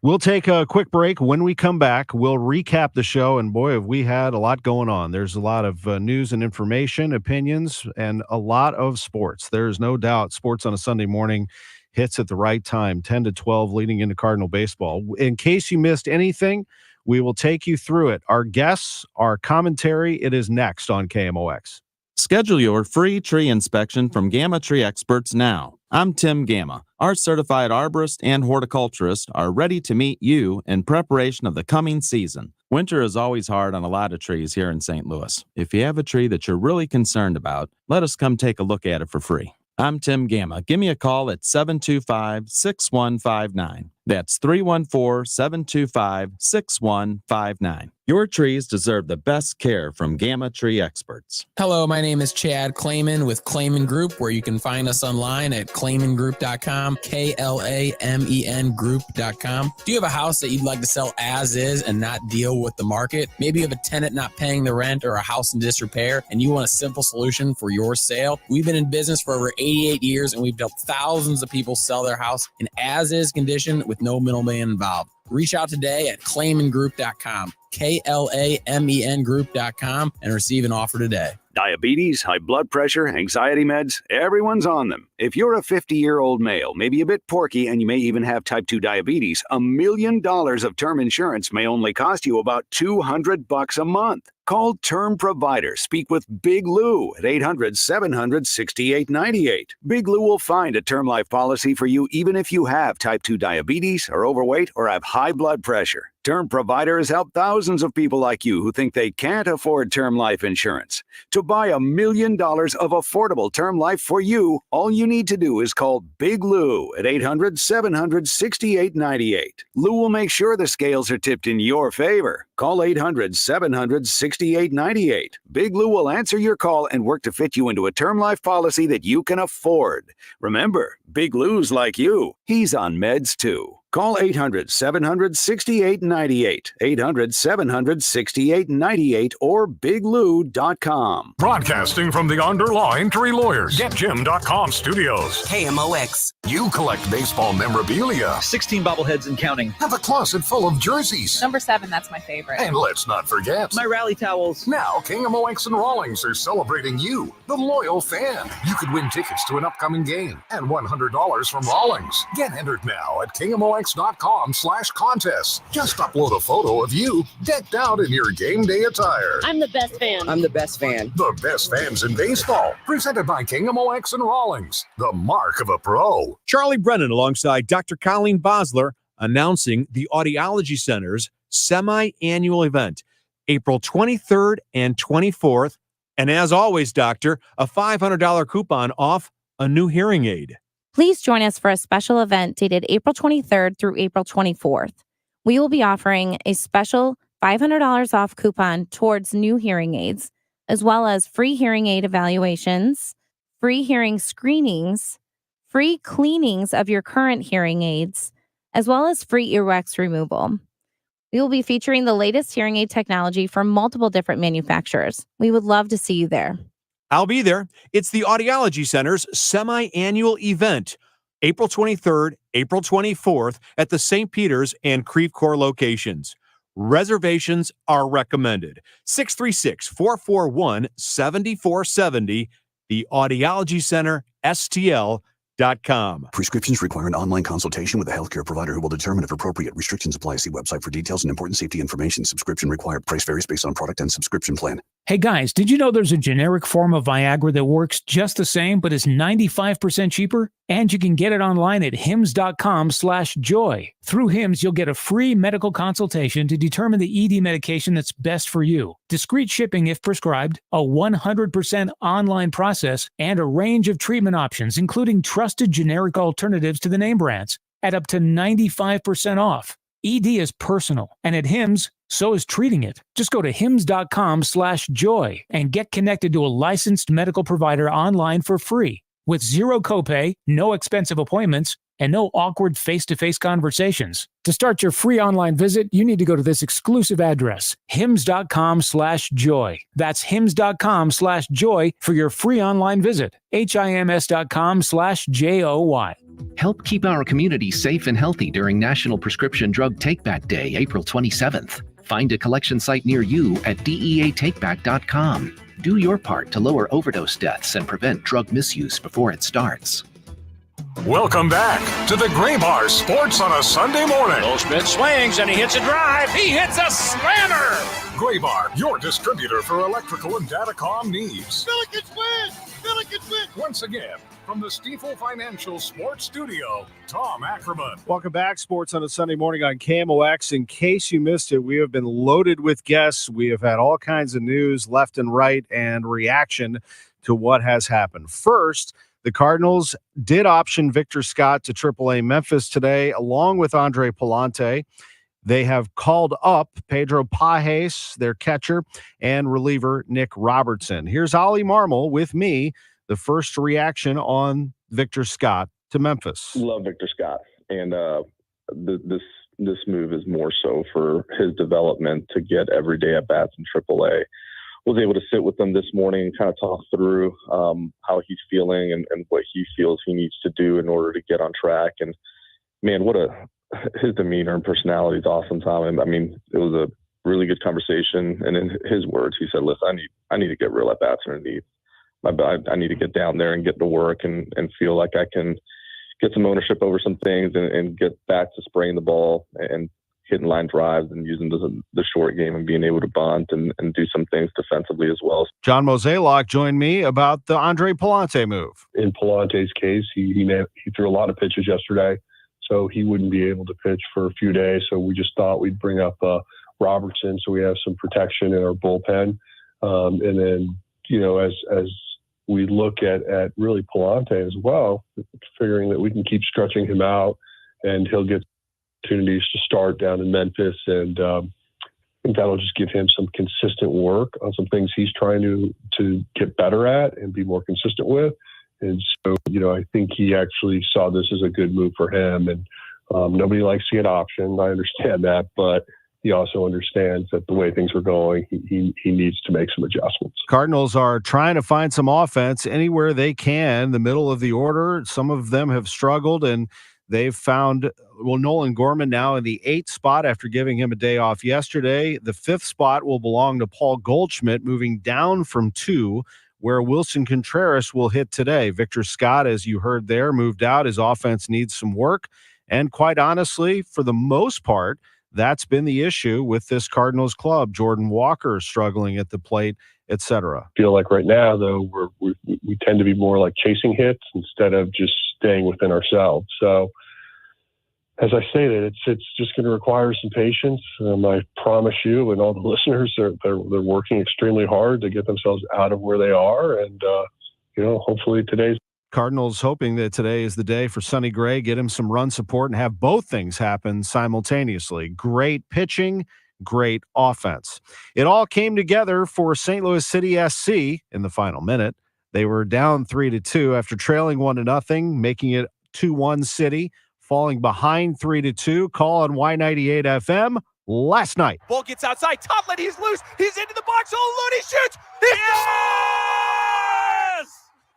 We'll take a quick break. When we come back, we'll recap the show. And boy, have we had a lot going on. There's a lot of news and information, opinions, and a lot of sports. There's no doubt sports on a Sunday morning hits at the right time, 10 to 12 leading into Cardinal baseball. In case you missed anything, we will take you through it. Our guests, our commentary, it is next on KMOX. Schedule your free tree inspection from Gamma Tree Experts now. I'm Tim Gamma. Our certified arborist and horticulturist are ready to meet you in preparation of the coming season. Winter is always hard on a lot of trees here in St. Louis. If you have a tree that you're really concerned about, let us come take a look at it for free. I'm Tim Gamma. Give me a call at 725-6159. That's 314-725-6159. Your trees deserve the best care from Gamma Tree Experts. Hello, my name is Chad Clayman with Clayman Group, where you can find us online at claymangroup.com, KLAMEN group.com. Do you have a house that you'd like to sell as is and not deal with the market? Maybe you have a tenant not paying the rent or a house in disrepair and you want a simple solution for your sale? We've been in business for over 88 years and we've helped thousands of people sell their house in as-is condition with no middleman involved. Reach out today at claymangroup.com, KLAMEN group.com, and receive an offer today. Diabetes, high blood pressure, anxiety meds, everyone's on them. If you're a 50-year-old male, maybe a bit porky, and you may even have type 2 diabetes, $1 million of term insurance may only cost you about $200 a month. Call Term Provider. Speak with Big Lou at 800-700-6898. Big Lou will find a term life policy for you even if you have type 2 diabetes, are overweight, or have high blood pressure. Term Provider has helped thousands of people like you who think they can't afford term life insurance. To buy $1 million of affordable term life for you, all you need to do is call Big Lou at 800-700-6898. Lou will make sure the scales are tipped in your favor. Call 800-700-6898. Big Lou will answer your call and work to fit you into a term life policy that you can afford. Remember, Big Lou's like you. He's on meds too. Call 800-700-6898, 800-700-6898, or biglou.com. Broadcasting from the Underline Tree Lawyers, GetJim.com studios. KMOX. You collect baseball memorabilia. 16 bobbleheads and counting. Have a closet full of jerseys. Number 7, that's my favorite. And let's not forget my rally towels. Now, KMOX and Rawlings are celebrating you, the loyal fan. You could win tickets to an upcoming game and $100 from Rawlings. Get entered now at KMOX.com/contest. Just upload a photo of you decked out in your game day attire. I'm the best fan. I'm the best fan. The best fans in baseball. Presented by KMOX and Rawlings. The mark of a pro. Charlie Brennan alongside Dr. Colleen Bosler announcing the Audiology Center's semi-annual event, April 23rd and 24th. And as always, Doctor, a $500 coupon off a new hearing aid. Please join us for a special event dated April 23rd through April 24th. We will be offering a special $500 off coupon towards new hearing aids, as well as free hearing aid evaluations, free hearing screenings, free cleanings of your current hearing aids, as well as free earwax removal. We will be featuring the latest hearing aid technology from multiple different manufacturers. We would love to see you there. I'll be there. It's the Audiology Center's semi-annual event, April 23rd, April 24th at the St. Peter's and Creve Coeur locations. Reservations are recommended. 636-441-7470, the Audiology Center, STL.com. Prescriptions require an online consultation with a healthcare provider who will determine if appropriate. Restrictions apply. See website for details and important safety information. Subscription required. Price varies based on product and subscription plan. Hey guys, did you know there's a generic form of Viagra that works just the same but is 95% cheaper? And you can get it online at hims.com/joy. Through Hims, you'll get a free medical consultation to determine the ED medication that's best for you. Discreet shipping if prescribed, a 100% online process, and a range of treatment options, including trusted generic alternatives to the name brands, at up to 95% off. ED is personal, and at Hims, so is treating it. Just go to hims.com/joy and get connected to a licensed medical provider online for free with zero copay, no expensive appointments, and no awkward face-to-face conversations. To start your free online visit, you need to go to this exclusive address, hims.com/joy. That's hims.com/joy for your free online visit. HIMS.com/JOY. Help keep our community safe and healthy during National Prescription Drug Takeback Day, April 27th. Find a collection site near you at DEATakeback.com. Do your part to lower overdose deaths and prevent drug misuse before it starts. Welcome back to the Gray Bar Sports on a Sunday morning. Goldschmidt swings and he hits a drive. He hits a slammer. Gray Bar, your distributor for electrical and datacom needs. Billikens win! Billikens win! Once again, from the Stifel Financial Sports Studio, Tom Ackerman. Welcome back, Sports on a Sunday morning on KMOX. In case you missed it, we have been loaded with guests. We have had all kinds of news left and right and reaction to what has happened. First, the Cardinals did option Victor Scott to AAA Memphis today, along with Andre Palante. They have called up Pedro Pajes, their catcher, and reliever Nick Robertson. Here's Ollie Marmol with me, the first reaction on Victor Scott to Memphis. Love Victor Scott, and this move is more so for his development to get everyday at bats in AAA. Was able to sit with him this morning and kind of talk through how he's feeling and what he feels he needs to do in order to get on track. And man, his demeanor and personality is awesome, Tom. I mean, it was a really good conversation. And in his words, he said, listen, I need to get real at bats underneath. I need to get down there and get to work and feel like I can get some ownership over some things and get back to spraying the ball and hitting line drives and using the short game and being able to bunt and do some things defensively as well. John Mozeliak joined me about the Andre Palante move. In Palante's case, he threw a lot of pitches yesterday, so he wouldn't be able to pitch for a few days. So we just thought we'd bring up Robertson so we have some protection in our bullpen. And then, as we look at really Palante as well, figuring that we can keep stretching him out and he'll get opportunities to start down in Memphis. And I think that'll just give him some consistent work on some things he's trying to get better at and be more consistent with. And so, I think he actually saw this as a good move for him. And nobody likes to get optioned. I understand that, but he also understands that the way things are going, he needs to make some adjustments. Cardinals are trying to find some offense anywhere they can, the middle of the order. Some of them have struggled, and they've found, Nolan Gorman now in the 8th spot after giving him a day off yesterday. The 5th spot will belong to Paul Goldschmidt, moving down from 2, where Wilson Contreras will hit today. Victor Scott, as you heard there, moved out. His offense needs some work. And quite honestly, for the most part, that's been the issue with this Cardinals club. Jordan Walker struggling at the plate, etc. I feel like right now, though, we tend to be more like chasing hits instead of just staying within ourselves. So, as I stated, it's just going to require some patience. I promise you, and all the listeners, they're working extremely hard to get themselves out of where they are, and hopefully today's. Cardinals hoping that today is the day for Sonny Gray, get him some run support and have both things happen simultaneously. Great pitching, great offense. It all came together for St. Louis City SC in the final minute. They were down 3-2 after trailing 1-0, making it 2-1 City, falling behind 3-2. Call on Y98 FM last night. Ball gets outside. Totlin, he's loose. He's into the box. Oh, Looney shoots. Yes!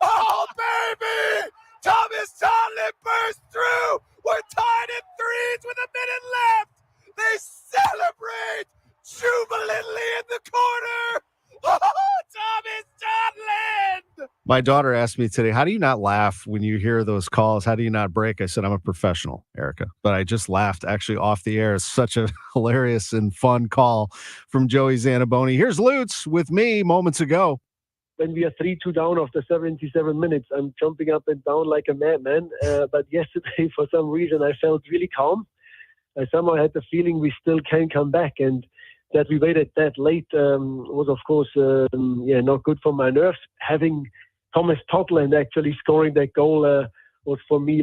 Oh, baby! Thomas Totlin burst through. We're tied at 3s with a minute left. They celebrate jubilantly in the corner. Oh, Thomas Totlin! My daughter asked me today, how do you not laugh when you hear those calls? How do you not break? I said, I'm a professional, Erica. But I just laughed actually off the air. It's such a hilarious and fun call from Joey Zanaboni. Here's Lutz with me moments ago. When we are 3-2 down after 77 minutes, I'm jumping up and down like a madman. But yesterday, for some reason, I felt really calm. I somehow had the feeling we still can come back. And that we waited that late was, of course, not good for my nerves. Having Thomas Totlin actually scoring that goal was for me,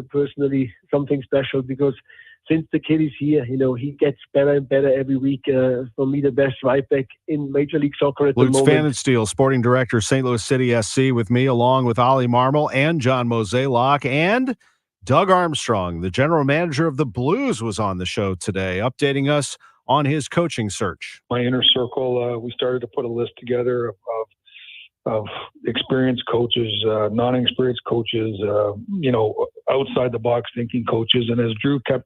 personally, something special, because since the kid is here, he gets better and better every week. For me, the best right back in Major League Soccer at the moment. Lutz Pfannenstiel, sporting director, St. Louis City SC, with me, along with Ollie Marmol and John Mozeliak, and Doug Armstrong, the general manager of the Blues, was on the show today, updating us on his coaching search. My inner circle, we started to put a list together of experienced coaches, non-experienced coaches, outside the box thinking coaches. And as Drew kept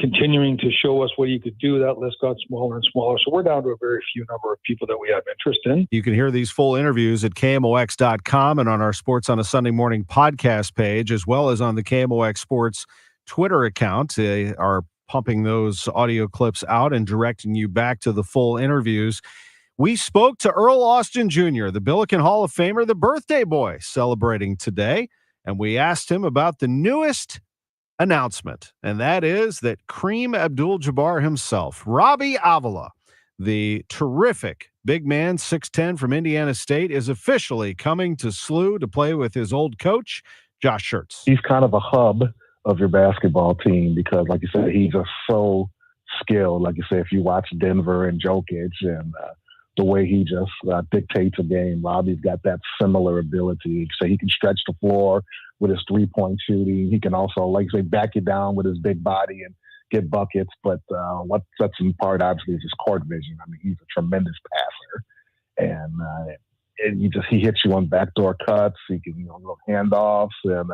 continuing to show us what he could do, that list got smaller and smaller. So we're down to a very few number of people that we have interest in. You can hear these full interviews at KMOX.com and on our Sports on a Sunday Morning podcast page, as well as on the KMOX Sports Twitter account. They are pumping those audio clips out and directing you back to the full interviews. We spoke to Earl Austin Jr., the Billiken Hall of Famer, the birthday boy, celebrating today, and we asked him about the newest announcement, and that is that Kareem Abdul-Jabbar himself, Robbie Avila, the terrific big man, 6'10", from Indiana State, is officially coming to SLU to play with his old coach, Josh Schertz. He's kind of a hub of your basketball team because, like you said, he's just so skilled. Like you say, if you watch Denver and Jokic and the way he just dictates a game, Robbie's got that similar ability. So he can stretch the floor with his three-point shooting. He can also, like you say, back you down with his big body and get buckets. But what sets him apart, obviously, is his court vision. I mean, he's a tremendous passer. And and he hits you on backdoor cuts. He can, little handoffs, and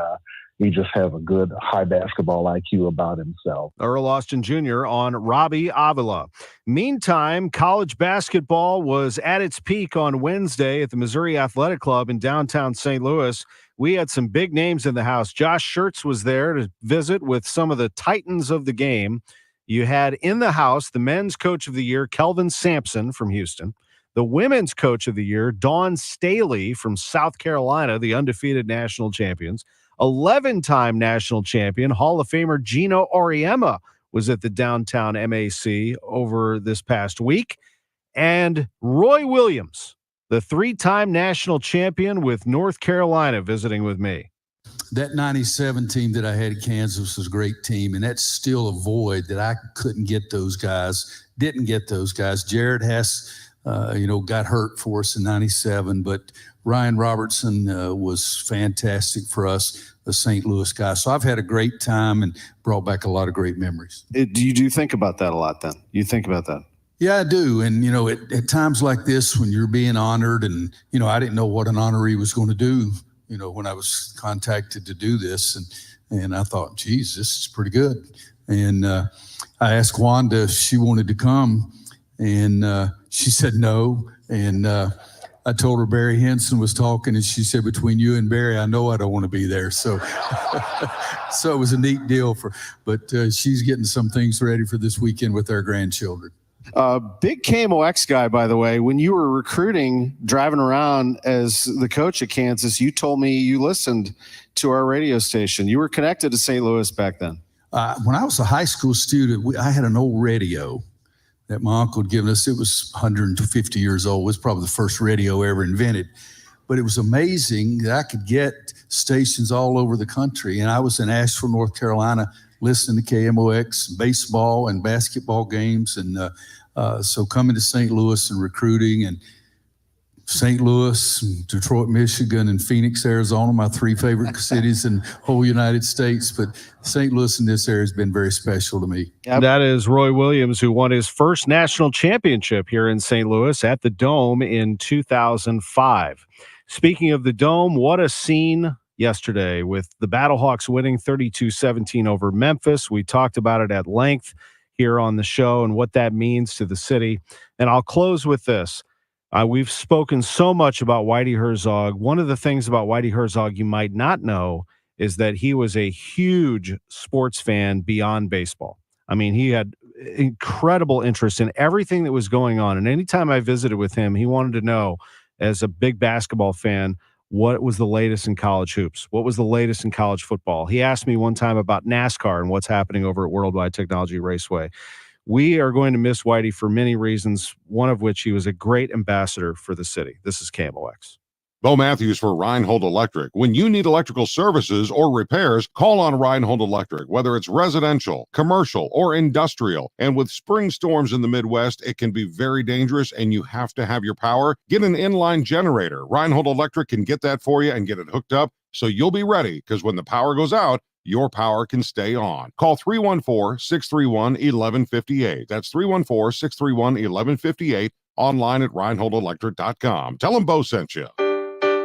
he just has a good high basketball IQ about himself. Earl Austin Jr. on Robbie Avila. Meantime, college basketball was at its peak on Wednesday at the Missouri Athletic Club in downtown St. Louis. We had some big names in the house. Josh Schertz was there to visit with some of the titans of the game. You had in the house the men's coach of the year, Kelvin Sampson from Houston. The women's coach of the year, Dawn Staley from South Carolina, the undefeated national champions. 11-time national champion, Hall of Famer Gino Auriemma was at the downtown MAC over this past week. And Roy Williams, the 3-time national champion with North Carolina, visiting with me. That 97 team that I had at Kansas was a great team, and that's still a void that I couldn't get those guys, didn't get those guys. Jared Hess, got hurt for us in 97, but Ryan Robertson was fantastic for us, the St. Louis guy. So I've had a great time and brought back a lot of great memories. Do you think about that a lot then? You think about that? Yeah, I do. And, at times like this, when you're being honored and, I didn't know what an honoree was going to do, when I was contacted to do this. And I thought, geez, this is pretty good. And I asked Wanda if she wanted to come, and she said no. And I told her Barry Henson was talking, and she said, between you and Barry, I know I don't want to be there. So so it was a neat deal but she's getting some things ready for this weekend with our grandchildren. Big KMOX guy, by the way. When you were recruiting, driving around as the coach at Kansas, you told me you listened to our radio station. You were connected to St. Louis back then. When I was a high school student, I had an old radio that my uncle had given us. It was 150 years old. It was probably the first radio ever invented. But it was amazing that I could get stations all over the country. And I was in Asheville, North Carolina, listening to KMOX, baseball and basketball games. And so coming to St. Louis and recruiting, and St. Louis, and Detroit, Michigan, and Phoenix, Arizona, my 3 favorite cities in the whole United States. But St. Louis in this area has been very special to me. That is Roy Williams, who won his first national championship here in St. Louis at the Dome in 2005. Speaking of the Dome, what a scene yesterday with the Battlehawks winning 32-17 over Memphis. We talked about it at length here on the show and what that means to the city. And I'll close with this. We've spoken so much about Whitey Herzog. One of the things about Whitey Herzog you might not know is that he was a huge sports fan beyond baseball. I mean, he had incredible interest in everything that was going on. And anytime I visited with him, he wanted to know, as a big basketball fan, what was the latest in college hoops? What was the latest in college football? He asked me one time about NASCAR and what's happening over at Worldwide Technology Raceway. We are going to miss Whitey for many reasons, one of which he was a great ambassador for the city. This is KMOX. Bo Matthews for Reinhold Electric. When you need electrical services or repairs, call on Reinhold Electric, whether it's residential, commercial, or industrial. And with spring storms in the Midwest, it can be very dangerous and you have to have your power. Get an inline generator. Reinhold Electric can get that for you and get it hooked up so you'll be ready, because when the power goes out, your power can stay on. Call 314-631-1158. That's 314-631-1158. Online at ReinholdElectric.com. Tell them Bo sent you.